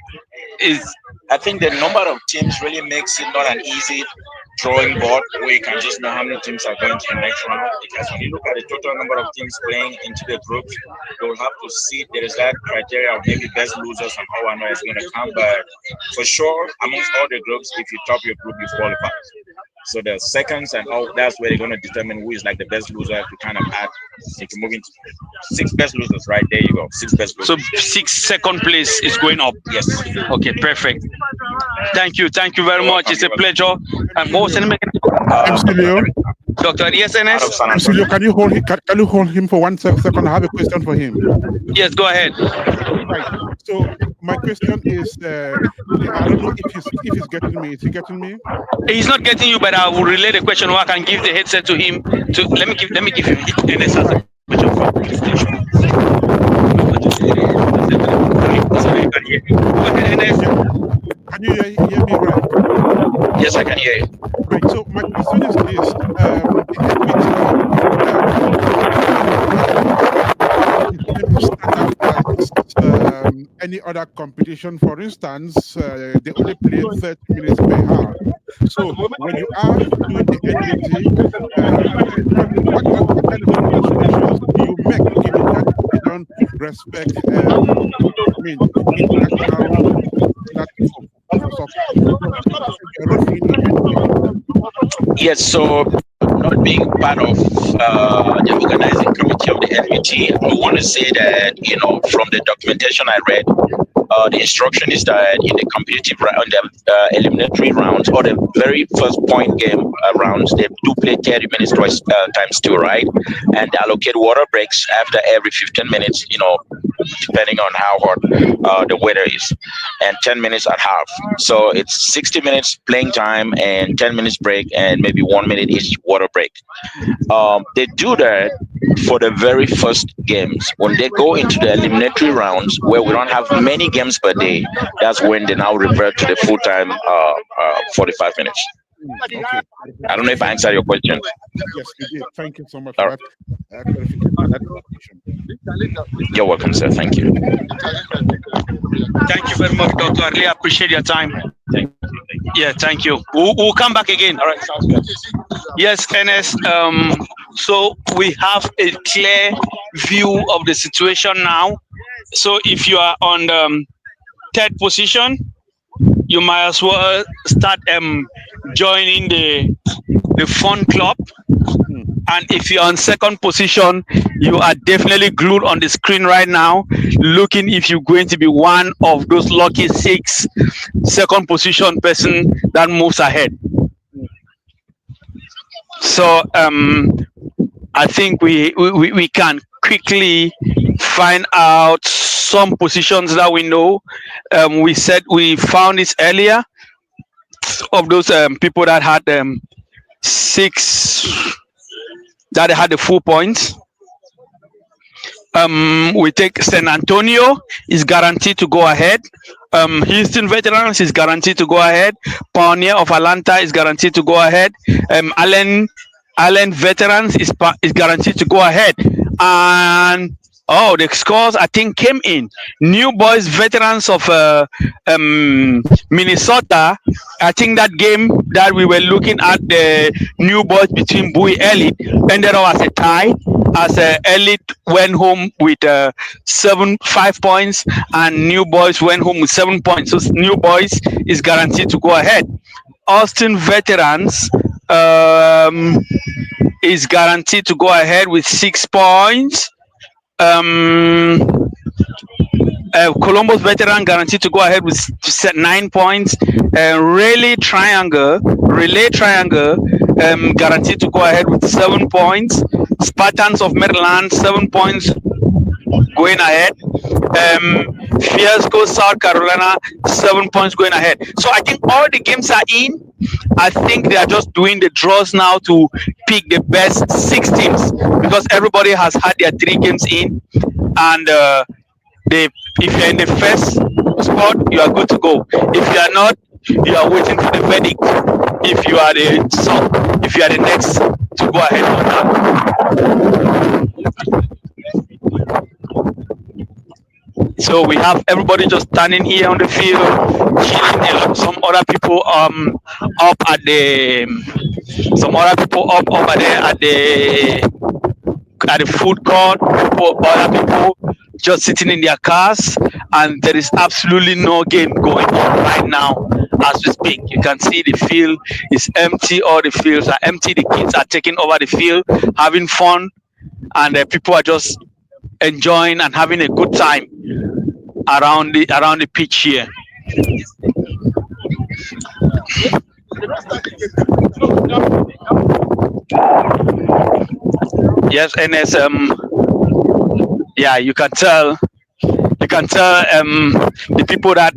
Is I think the number of teams really makes it not an easy drawing board where you can just know how many teams are going to the next round. Because when you look at the total number of teams playing into the groups, you'll have to see there is that criteria of maybe best losers and how I know it's going to come. But for sure, amongst all the groups, if you top your group, you qualify. So the seconds and all that's where they're going to determine who is like the best loser to kind of add. If you move into six best losers, right there you go, six best losers. so 6 second place is going up. Yes. Okay, perfect. Thank you very much. It's a pleasure. What was the name again? MC Leo, Dr. Out of ESNS? San MC Leo, Antonio. can you hold him for 1 second? I have a question for him. Yes, go ahead. Right. So my question is, I don't know if he's getting me. Is he getting me? He's not getting you, but I will relay the question, or I can give the headset to him. Let me give him Ernest has a question for presentation. Sorry, you can hear me. Go ahead, Ernest. Can you hear me right? Yes, I can hear you. Right. So my question is this: any other competition, for instance, they only play 30 minutes per hour. So when you are doing the NBT, what kind of considerations do you make, given that they don't respect, international platform for Yes, so not being part of the organizing committee of the NBT, I want to say that, from the documentation I read, the instruction is that in the competitive round, the eliminatory rounds, or the very first point game rounds, they do play 30 minutes twice, times two, right? And they allocate water breaks after every 15 minutes, depending on how hot the weather is, and 10 minutes at half. So it's 60 minutes playing time and 10 minutes break, and maybe 1 minute each water break. They do that for the very first games. When they go into the eliminatory rounds, where we don't have many games per day, that's when they now revert to the full time 45 minutes. Okay. I don't know if I answered your question. Yes, you did. Thank you so much All for right. that clarification and that information. You're welcome, sir. Thank you. Thank you very much, Doctor. I really appreciate your time. Yeah, thank you. We'll come back again. All right, sounds good. Yes, Ernest. So we have a clear view of the situation now. So if you are on the third position, you might as well start joining the fun club. And if you're on second position, you are definitely glued on the screen right now, looking if you're going to be one of those lucky 6 second position person that moves ahead. So I think we can quickly find out some positions that we know. We said we found this earlier of those people that had 6 that had the full points. We take San Antonio is guaranteed to go ahead. Houston Veterans is guaranteed to go ahead. Pioneer of Atlanta is guaranteed to go ahead. Allen Veterans is guaranteed to go ahead. And the scores I think came in. New Boys Veterans of Minnesota. I think that game that we were looking at, the New Boys between Bowie Elite, ended up as a tie. As Elite went home with 5 points, and New Boys went home with 7 points. So New Boys is guaranteed to go ahead. Austin Veterans is guaranteed to go ahead with 6 points. Columbus Veteran guaranteed to go ahead with 9 points. Relay Triangle guaranteed to go ahead with 7 points. Spartans of Maryland 7 points going ahead. Fiasco South Carolina 7 points going ahead. So I think all the games are in. I think they are just doing the draws now to pick the best 6 teams, because everybody has had their 3 games in, and if you're in the first spot, you are good to go. If you are not, you are waiting for the verdict. If you are the next to go ahead or not. So we have everybody just standing here on the field, chilling. Some other people up at the food court. Other people just sitting in their cars, and there is absolutely no game going on right now as we speak. You can see the field is empty. All the fields are empty. The kids are taking over the field, having fun, and people are just enjoying and having a good time around the pitch here. Yes, Ernest. Yeah, you can tell the people that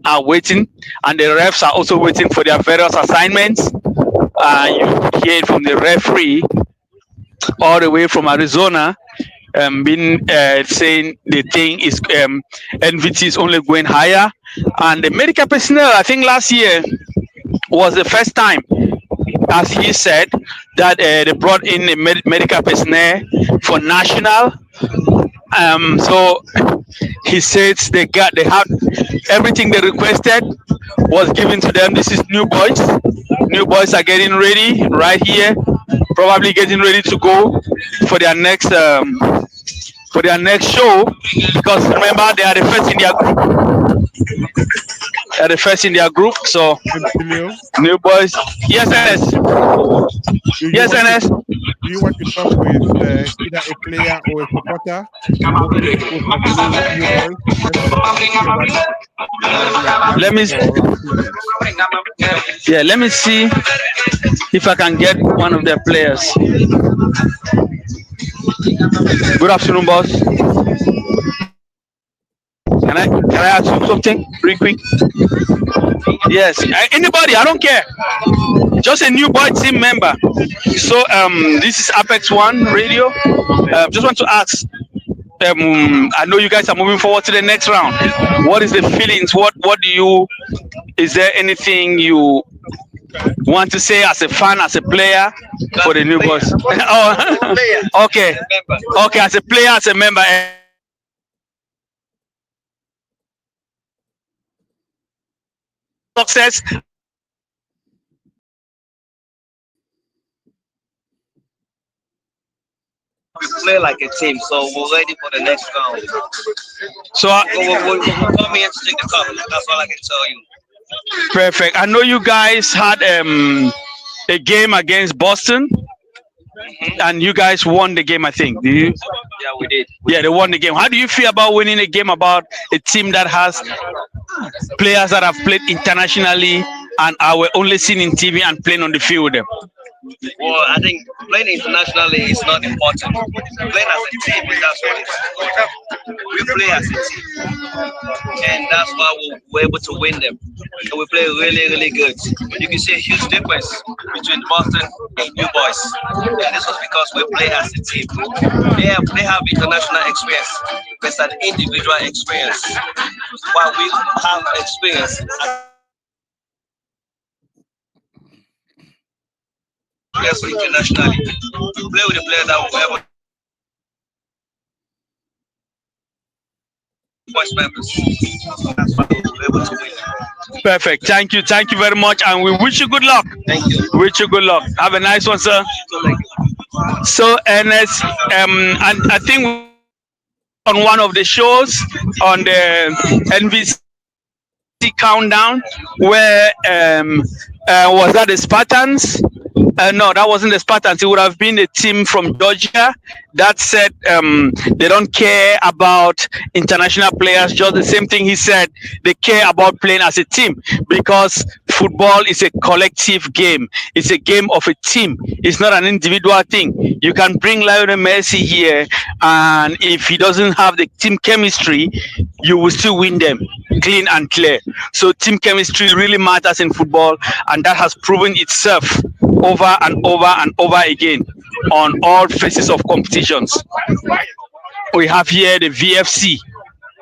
are waiting, and the refs are also waiting for their various assignments. You hear it from the referee all the way from Arizona, been saying the thing is NVT is only going higher, and the medical personnel, I think last year was the first time, as he said, that they brought in the medical personnel for national. So he says they have everything they requested was given to them. This is New Boys. New Boys are getting ready right here, probably getting ready to go for their next show, because remember they are the first in their group. They are the first in their group. So New Boys. Yes, Ernest. Yes, Ernest. Do you want to talk with either a player or a supporter? Let me see if I can get one of their players. Good afternoon, boss. Can I ask you something real quick? Yes. Anybody, I don't care. Just a new boy team member. So this is Apex One Radio. Just want to ask. I know you guys are moving forward to the next round. What is the feelings? What do you? Is there anything you want to say as a fan, as a player for the new boys? Oh, okay, okay. As a player, as a member. Success. We play like a team, so we're ready for the next round. So We're coming here to take the cup. That's all I can tell you. perfect. I know you guys had a game against Boston, and you guys won the game. I think. Did you? Yeah, we did. Yeah, they won the game. How do you feel about winning a game about a team that has players that have played internationally and are only seen in TV and playing on the field with them? Well, I think playing internationally is not important. Playing as a team, that's what it's. We play as a team, and that's why we're able to win them. And we play really, really good. You can see a huge difference between Boston and New Boys. And this was because we play as a team. They have international experience. It's an individual experience. While we have experience internationally, we play with the player that we ever voice members. That's why we're able to win. Perfect. Thank you very much, and we wish you good luck. Thank you. Wish you good luck. Have a nice one, sir. So Ernest, and I think on one of the shows on the NVC countdown where was that the Spartans? No, that wasn't the Spartans. It would have been a team from Georgia that said they don't care about international players. Just the same thing he said. They care about playing as a team because football is a collective game. It's a game of a team. It's not an individual thing. You can bring Lionel Messi here, and if he doesn't have the team chemistry, you will still win them clean and clear. So team chemistry really matters in football, and that has proven itself over and over and over again on all phases of competitions. We have here the VFC,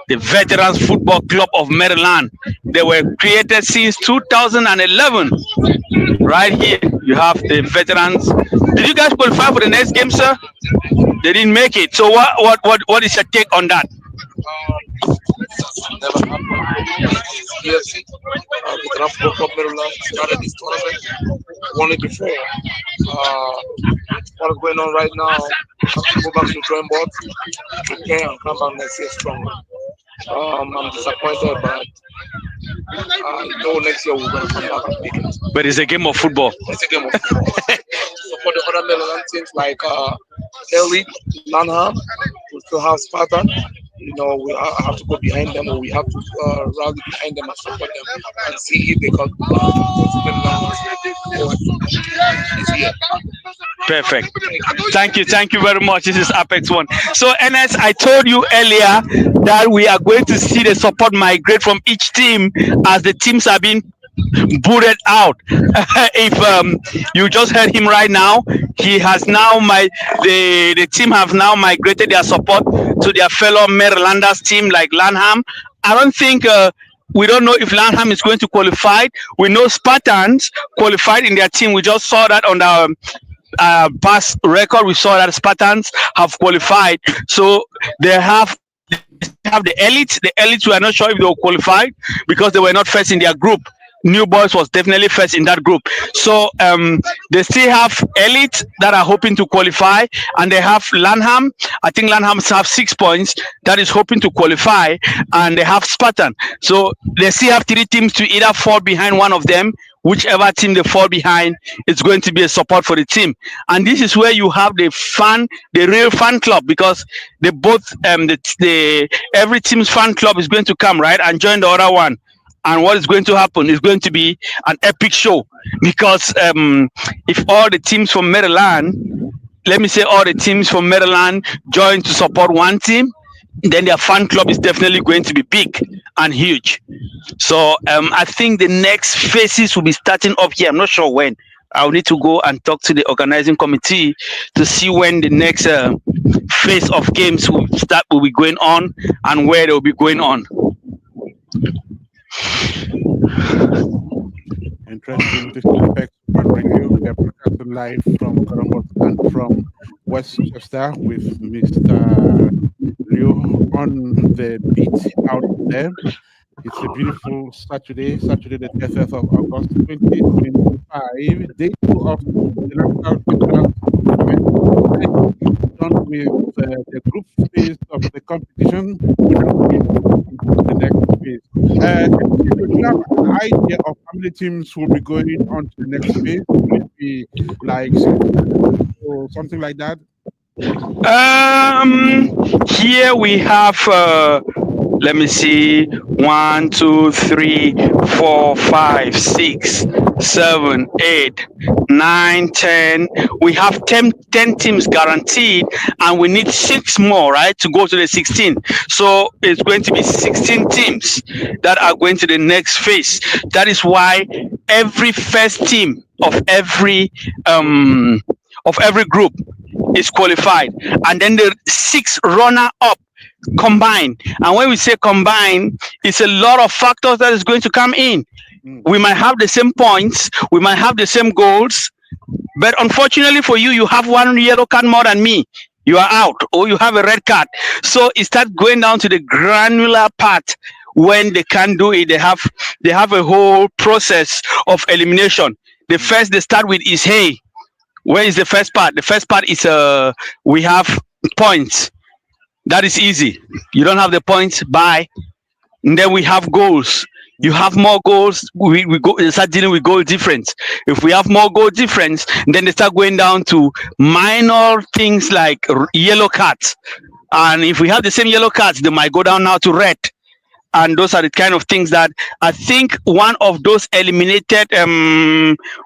the Veterans Football Club of Maryland. They were created since 2011. Right here, you have the veterans. Did you guys qualify for the next game, sir? They didn't make it. So what is your take on that? Never happened. Yes, the Transport Club Maryland started this tournament, won it before. What is going on right now? I have to go back to the drawing board, prepare and come back next year stronger. I'm disappointed, but I know next year we're going to come back and pick it. But it's a game of football. It's a game of football. So for the other Maryland teams like Elite, Lanham, we still have Spartan. You know, we have to go behind them, or we have to rally behind them and support them and see if they can this year. Perfect. Thank you very much. This is Apex One. So Ernest, I told you earlier that we are going to see the support migrate from each team as the teams are being booted out. If you just heard him right now, he has now the team have now migrated their support to their fellow Marylanders team like Lanham. I don't think we don't know if Lanham is going to qualify. We know Spartans qualified in their team. We just saw that on our past record. We saw that Spartans have qualified. So they have the elites. The elites, we are not sure if they were qualified because they were not first in their group. New Boys was definitely first in that group. So they still have elites that are hoping to qualify, and they have Lanham. I think Lanham have 6 points that is hoping to qualify, and they have Spartan. So they still have 3 teams to either fall behind one of them. Whichever team they fall behind, it's going to be a support for the team. And this is where you have the real fan club, because they both every team's fan club is going to come, right, and join the other one. And what is going to happen is going to be an epic show, because if all the teams from Maryland, let me say all the teams from Maryland join to support one team, then their fan club is definitely going to be big and huge. So I think the next phases will be starting up here. I'm not sure when. I'll need to go and talk to the organizing committee to see when the next phase of games will be going on and where they will be going on. Interesting. This is Apex One Radio. We are broadcasting live from Columbus and from Westchester with Mr. Leo on the beat out there. It's a beautiful Saturday the 30th of August 2025, day 2 of the National Federal done with the group phase of the competition. We now move into the next phase. If you have an idea of how many teams will be going on to the next phase, will it be like 6 or something like that? Here we have let me see, 1, 2, 3, 4, 5, 6, 7, 8, 9, 10. We have 10 teams guaranteed, and we need 6 more, right, to go to the 16. So it's going to be 16 teams that are going to the next phase. That is why every first team of every group is qualified, and then the 6 runner up combine. And when we say combine, it's a lot of factors that is going to come in. We might have the same points, we might have the same goals, but unfortunately for you, you have 1 yellow card more than me. You are out, or you have a red card. So it starts going down to the granular part. When they can't do it, they have a whole process of elimination. The first they start with is, hey, where is the first part? The first part is we have points. That is easy. You don't have the points, bye. And then we have goals. You have more goals, we start dealing with goal difference. If we have more goal difference, then they start going down to minor things like yellow cards. And if we have the same yellow cards, they might go down now to red. And those are the kind of things that I think one of those eliminated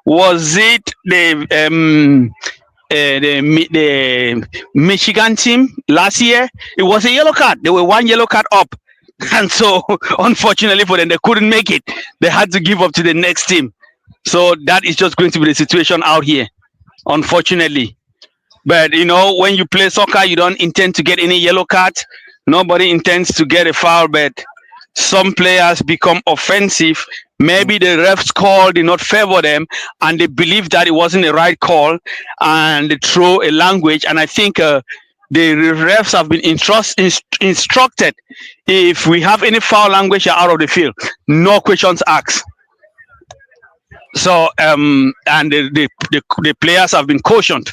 was it the Michigan team last year. It was a yellow card. They were 1 yellow card up, and so unfortunately for them, they couldn't make it. They had to give up to the next team. So that is just going to be the situation out here, unfortunately. But when you play soccer, you don't intend to get any yellow cards. Nobody intends to get a foul, but some players become offensive. Maybe the ref's call did not favor them, and they believe that it wasn't the right call, and they throw a language. And I think the refs have been instructed, if we have any foul language, you're out of the field. No questions asked. So, and the players have been cautioned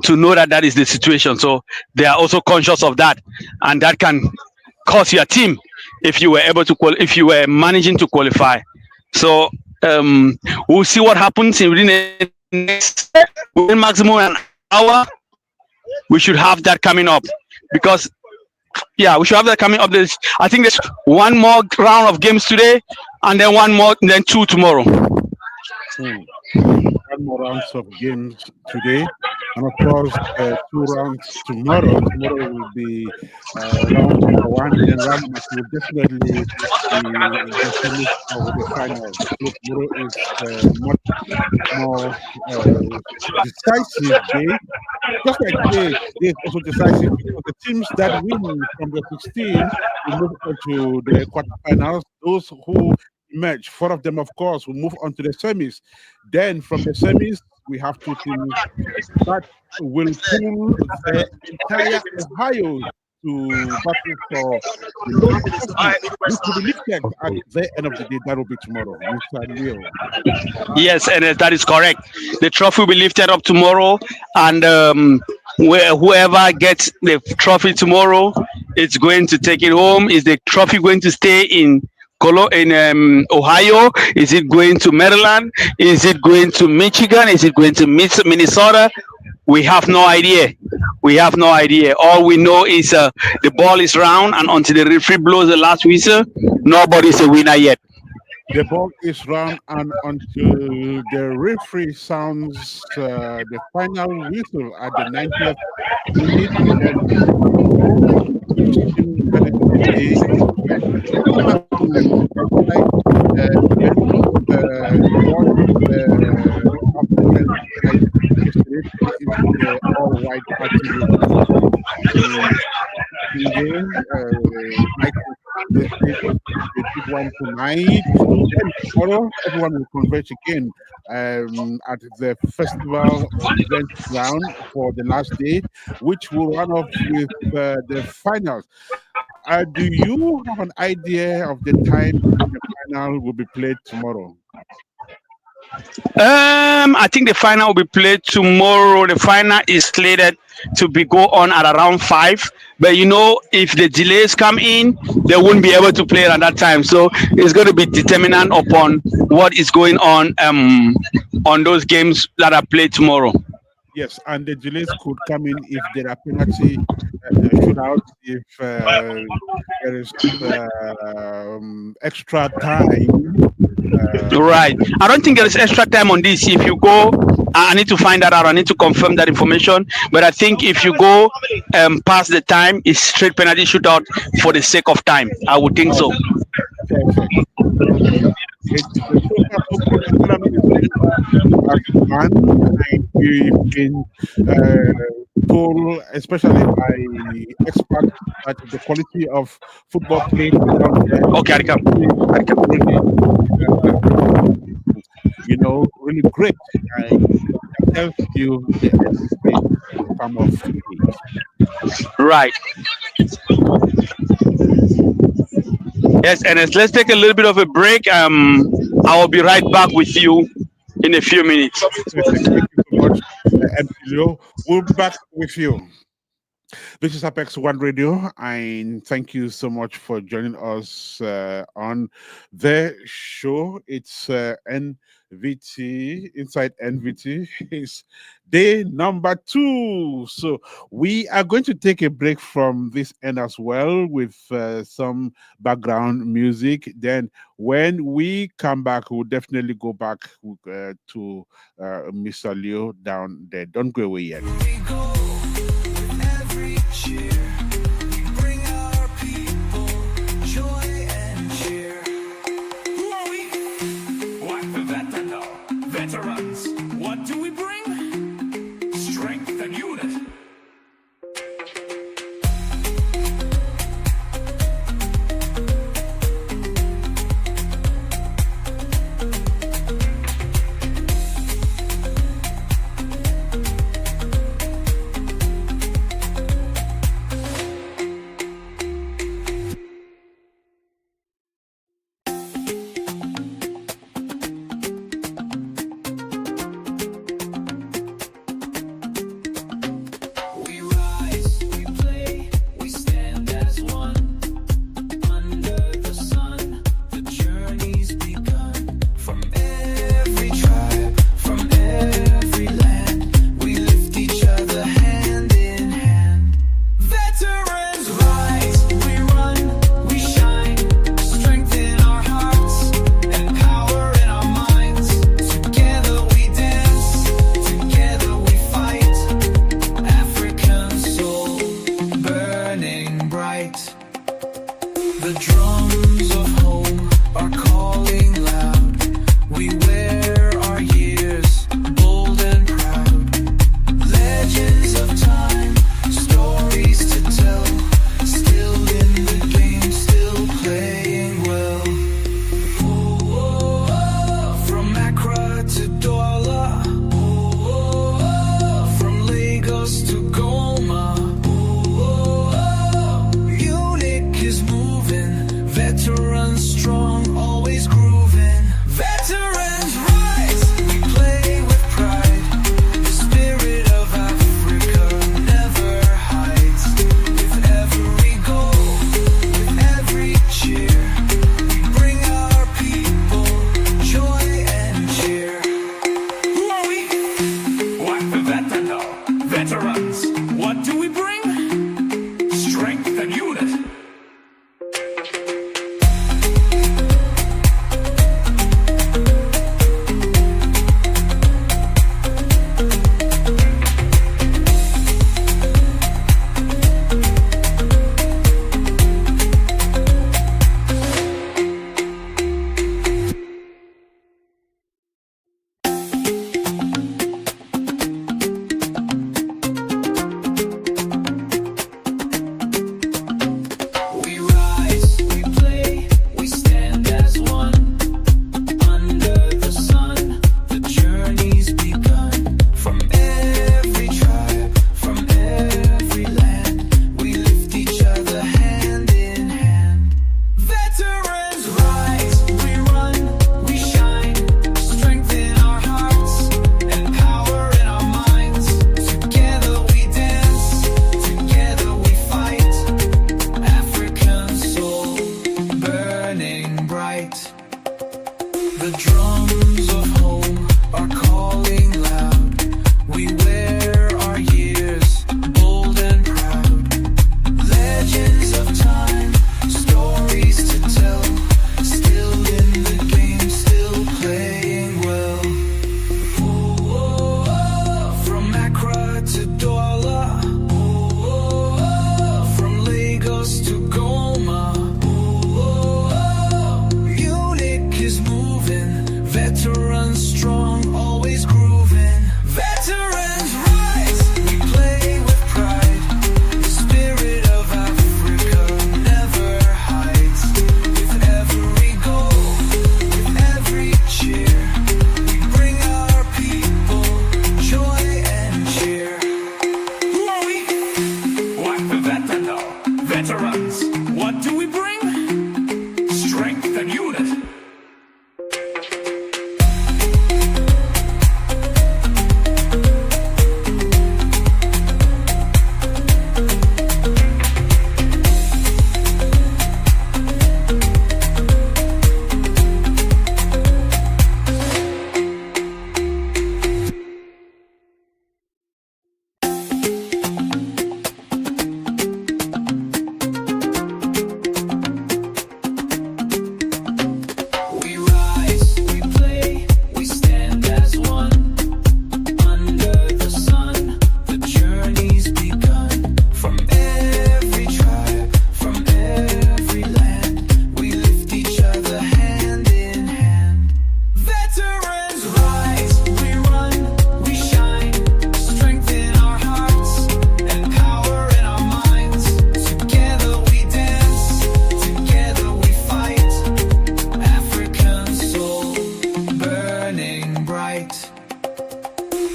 to know that is the situation. So they are also conscious of that, and that can cost your team if you were able to if you were managing to qualify. So we'll see what happens within the next maximum an hour. We should have that coming up, because we should have that coming up. I think there's 1 more round of games today, and then 1 more, and then 2 tomorrow. 1 more rounds of games today, and of course 2 rounds tomorrow. Tomorrow will be round number 1, and then round number 2 will definitely be the finish of the final. So tomorrow is much more decisive day. Just like today is also decisive, because the teams that win from the 16 will move on to the quarterfinals. Those who emerge, 4 of them, of course, will move on to the semis. Then from the semis, we have 2 teams that will pull the entire Ohio to battle for the lowest trophy, which will be lifted at the end of the day. That will be tomorrow. Mr. Leo. Yes, and that is correct. The trophy will be lifted up tomorrow, and whoever gets the trophy tomorrow is going to take it home. Is the trophy going to stay in Ohio? Is it going to Maryland? Is it going to Michigan? Is it going to Minnesota? We have no idea. We have no idea. All we know is the ball is round, and until the referee blows the last whistle, nobody's a winner yet. The ball is round, and until the referee sounds the final whistle at the 90th minute, then and it will be outside event one of the events that I yesterday is the all white party in game. Night the big one tonight. Then tomorrow, everyone will converge again at the festival event ground for the last day, which will run off with the finals. Do you have an idea of the time the final will be played tomorrow? I think the final will be played tomorrow. The final is slated to be go on at around 5. But if the delays come in, they won't be able to play it at that time. So it's going to be determinant upon what is going on those games that are played tomorrow. Yes, and the delays could come in if there are penalty shootouts, if there is extra time. Right. I don't think there is extra time on this. If you go, I need to find that out. I need to confirm that information. But I think if you go past the time, it's straight penalty shootout for the sake of time. I would think so. Perfect. It's so far so good. The tournament is going as fun. We've been told, especially by experts, that the quality of football played down there. Okay, I come. Really great. I tell you the form of it. Right. Yes, Ernest, let's take a little bit of a break. I will be right back with you in a few minutes. Thank you so much, Emilio. We'll be back with you. This is Apex One Radio, and thank you so much for joining us on the show. It's NVT, Inside NVT. It's day number 2. So we are going to take a break from this end as well with some background music. Then when we come back, we'll definitely go back to Mr. Leo down there. Don't go away yet. Veterans, what do we bring? Strength and unity.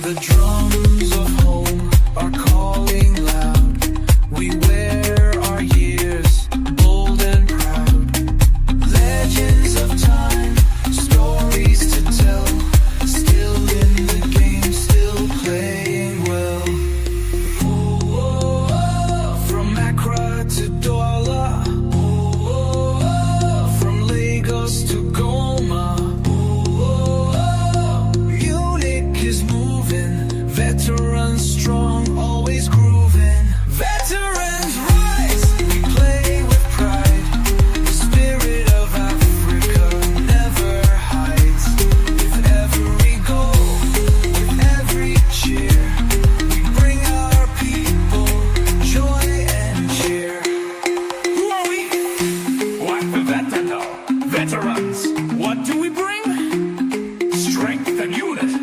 The drums of home are calling loud. We wear our years bold and proud. Legends of time, stories to tell. Still in the game, still playing well. From Accra to Douala, from Lagos to Goma. Unique is moving, veterans strong, always grooving. Veterans rise, we play with pride. The spirit of Africa never hides. With every goal, with every cheer, we bring our people joy and cheer. Who are we? What the veteran? Veterans, what do we bring? Strength and unity.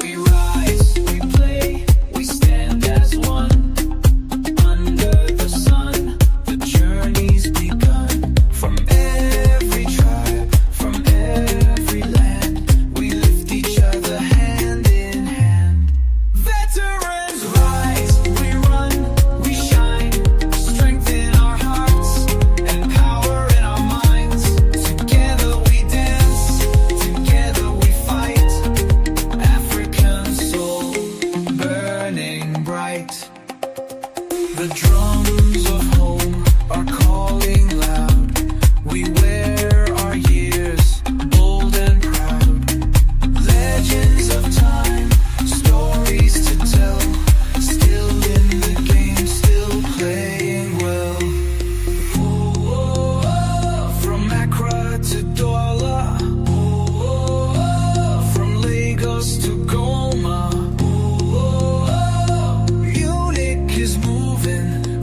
We rise, we play, we stand as one. Under the sun, the journey's begun. From every tribe, from every land, we lift each other hand in hand. Veterans rise, we run, we shine. Strength in our hearts and power in our minds. Together we dance, together we fight. African soul burning bright. The drums of home are calling loud. We wear our years bold and proud. Legends of time, stories to tell. Still in the game, still playing well. From Accra to Douala, from Lagos to Goma. Unique is moving,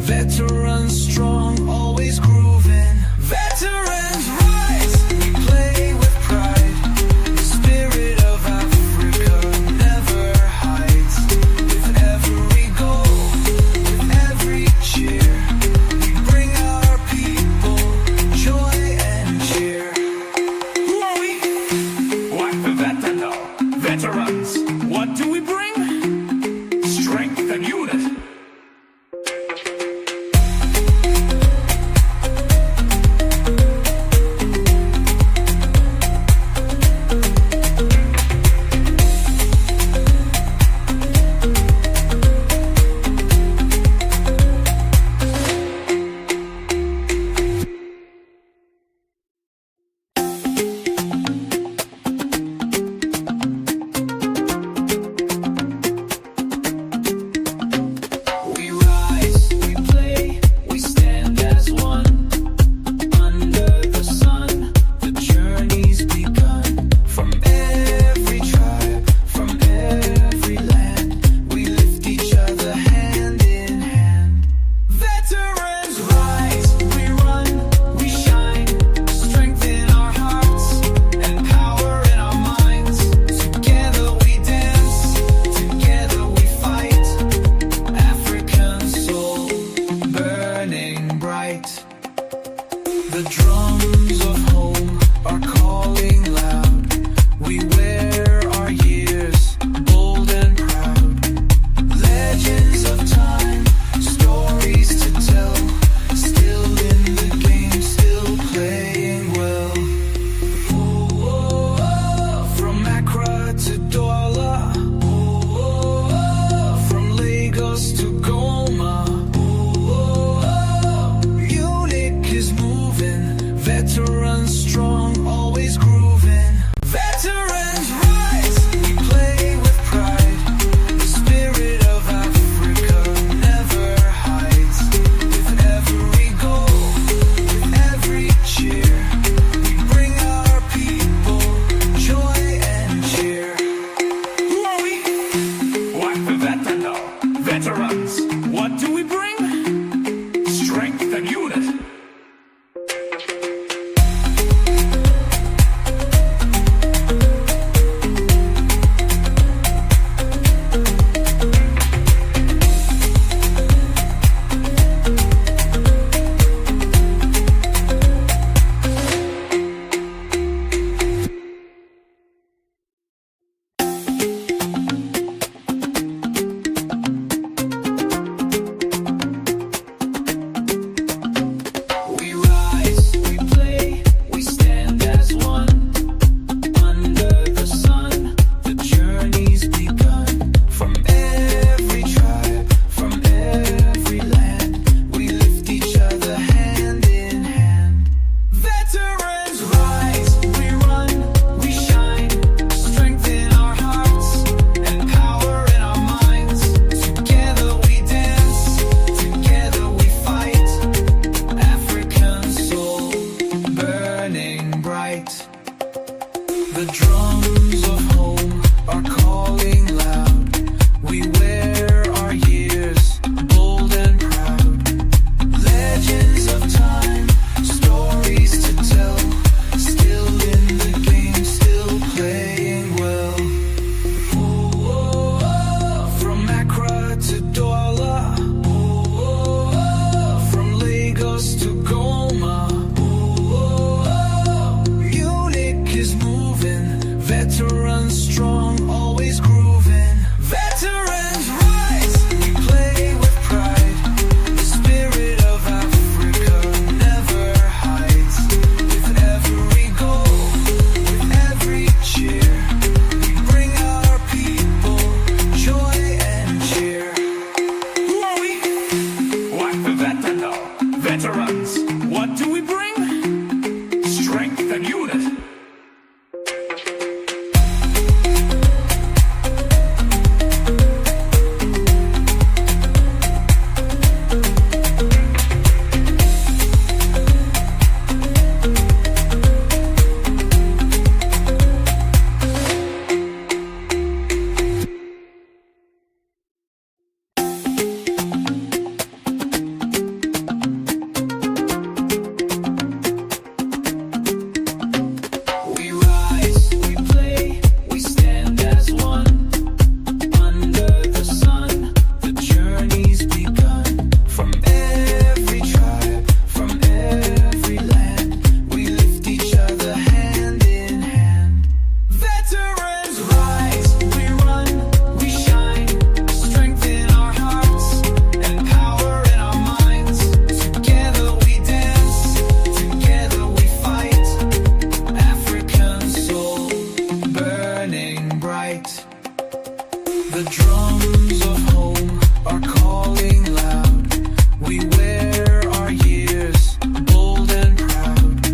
drums of home are calling loud. We wear our years bold and proud.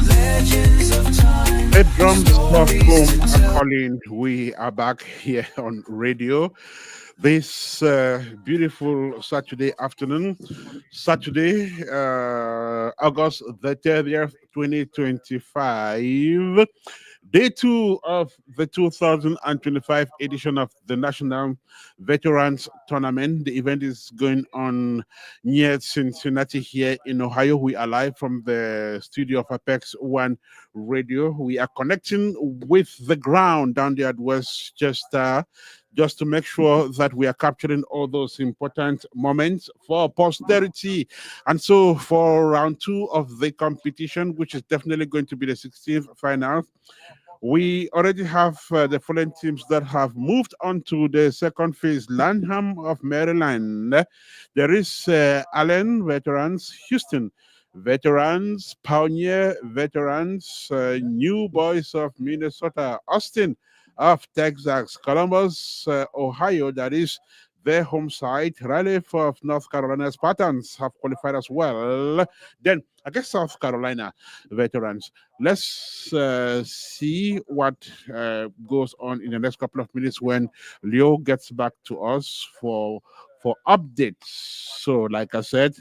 Legends of time. The drums of Stories home to are tell. calling. We are back here on radio this beautiful Saturday afternoon, Saturday, August the 30th, 2025. Day two of the 2025 edition of the National Veterans Tournament. The event is going on near Cincinnati here in Ohio. We are live from the studio of Apex One Radio. We are connecting with the ground down there at Westchester just to make sure that we are capturing all those important moments for posterity. And so for round two of the competition, which is definitely going to be the 16th final, we already have the following teams that have moved on to the second phase. Lanham of Maryland. There is Allen Veterans, Houston Veterans, Pioneer Veterans, New Boys of Minnesota, Austin of Texas, Columbus, Ohio, that is their home site. Raleigh of North Carolina Spartans have qualified as well. Then, I guess South Carolina Veterans. Let's see what goes on in the next couple of minutes when Leo gets back to us for updates. So, like I said,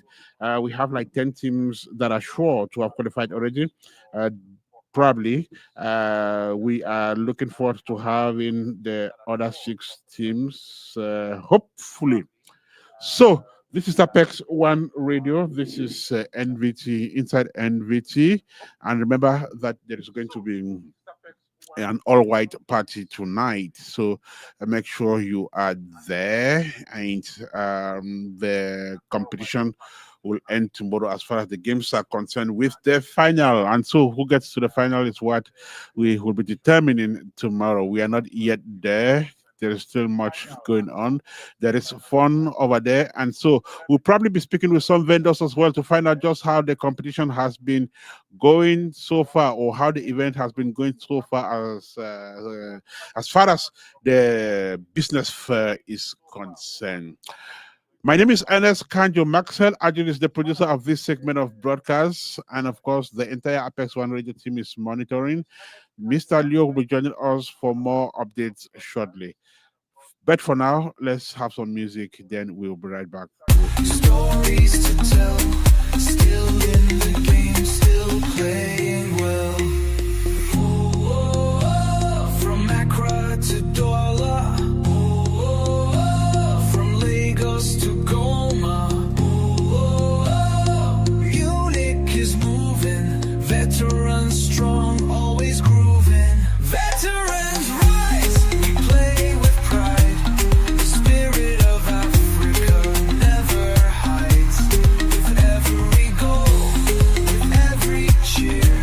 we have like 10 teams that are sure to have qualified already. Probably we are looking forward to having the other 6 teams hopefully. So this is Apex One Radio. This is NVT, inside NVT, and remember that there is going to be an all-white party tonight, so make sure you are there. And the competition will end tomorrow as far as the games are concerned with the final. And so who gets to the final is what we will be determining tomorrow. We are not yet there. There is still much going on. There is fun over there. And so we'll probably be speaking with some vendors as well to find out just how the competition has been going so far, or how the event has been going so far as the business fair is concerned. My name is Ernest. Kanjo. Marcel Adig is the producer of this segment of broadcast, and of course, the entire Apex One Radio team is monitoring. Mr. Leo will be joining us for more updates shortly. But for now, let's have some music, then we'll be right back. Stories to tell, still in the game, still playing well. From Accra to Douala, from Lagos to Goma. Unique is moving, veterans strong, always grooving. Veterans rise, we play with pride. The spirit of Africa never hides. With every goal, with every cheer,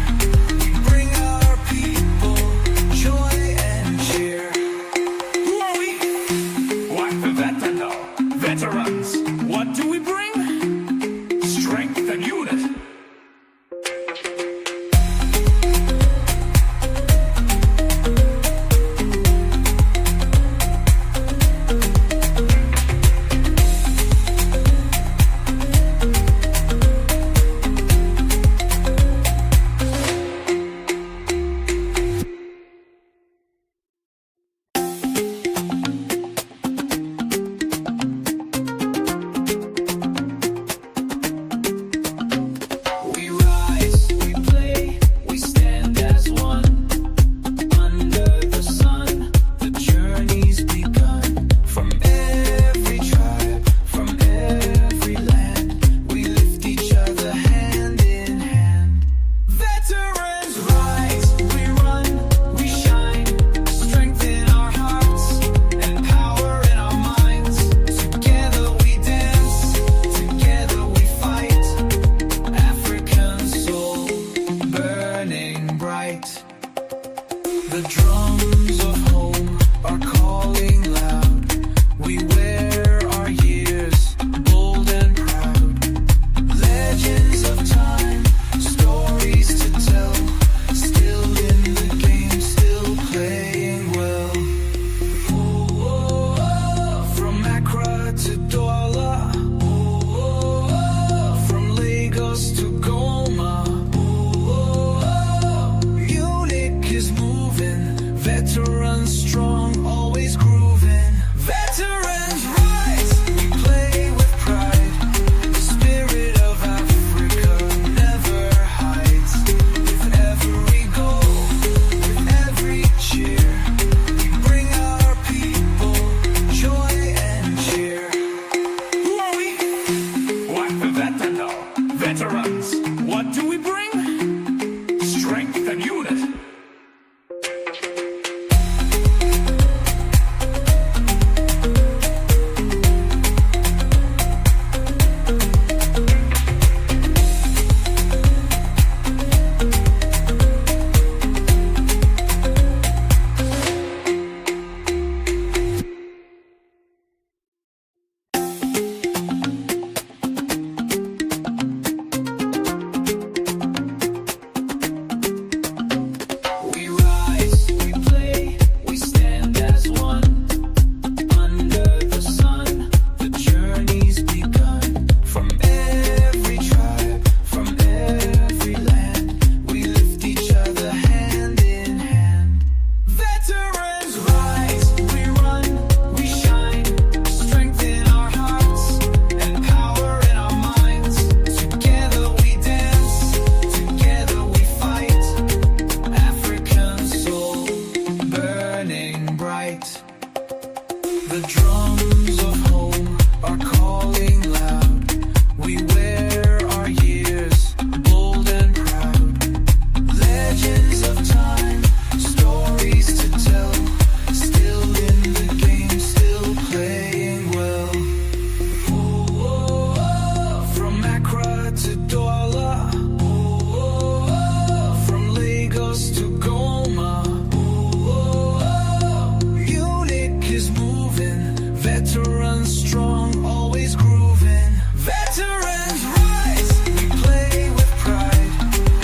Veterans strong, always grooving. Veterans rise, we play with pride.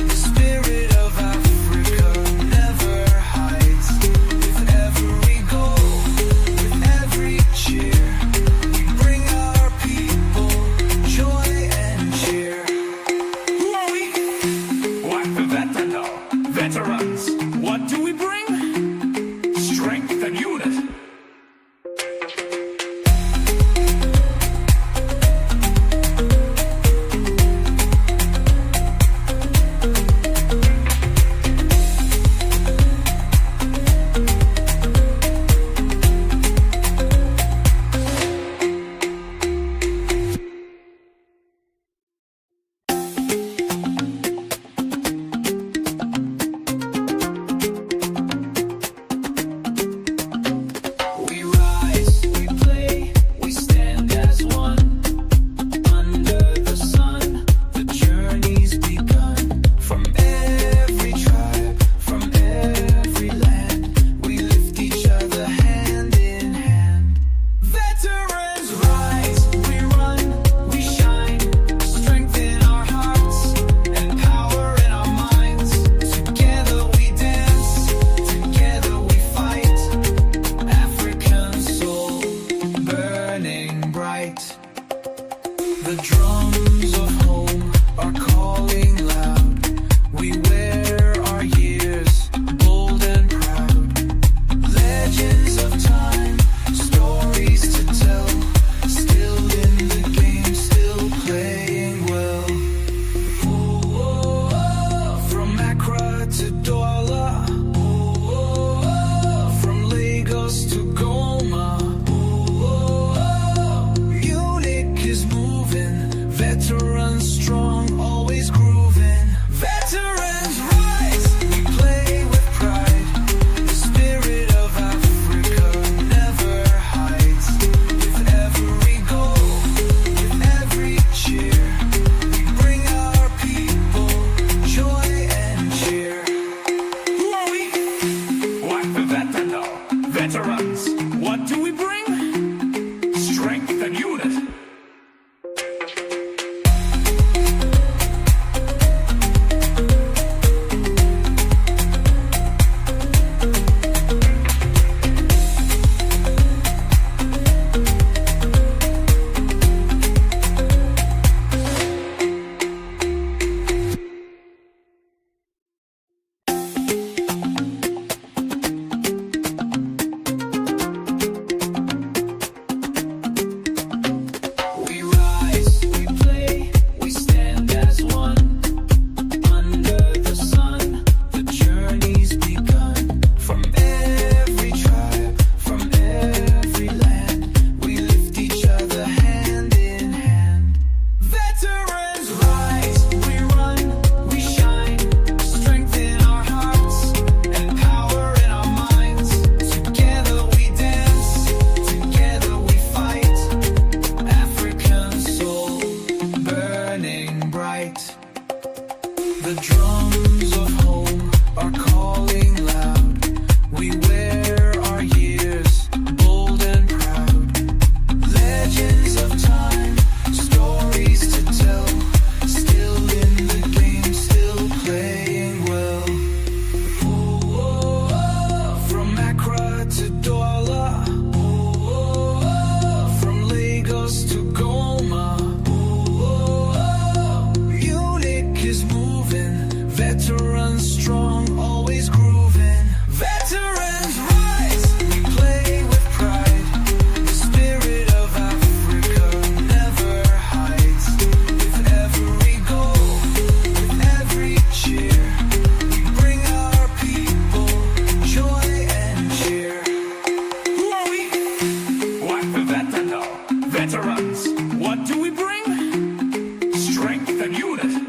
The spirit of Africa never hides. With every goal, with every cheer, we bring our people joy and cheer. Who are we? What the veteran? Veterans. What do we bring? Strength and unity. We rise, we play, we stand as one. Under the sun, the journey's begun. From every tribe, from every land, we lift each other hand in hand. Veterans rise, we run, we shine. Strength in our hearts and power in our minds. Together we dance, together we fight. African soul burning bright. The drums of home are calling loud. We wear our years bold and proud. Legends of time, stories to tell. Still in the game, still playing well. From Accra to Douala, from Lagos to Goma. Munich is moving, veterans strong, always grooving. Veterans rise, we play with pride. The spirit of Africa never hides. With every goal, with every cheer, we bring our people joy and cheer. Who are we? What the veteran? Veterans. What do we bring? Strength and unity. We rise, we play, we stand as one. Under the sun, the journey's begun. From every tribe, from every land, we lift each other hand in hand. Veterans rise, we run, we shine. Strength in our hearts and power in our minds. Together we dance, together we fight. African soul burning bright. The drums of home are calling loud. We wear our years bold and proud. Legends of time, stories to tell. Still in the game, still playing well. From Accra to Douala, from Lagos to Goma. Munich is moving, veterans strong, always grooving. Veterans rise, we play with pride. The spirit of Africa never hides. With every goal, with every cheer, we bring our people joy and cheer. Who are we? What the veteran? Veterans. What do we bring? Strength and unity.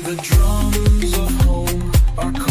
The drums of home are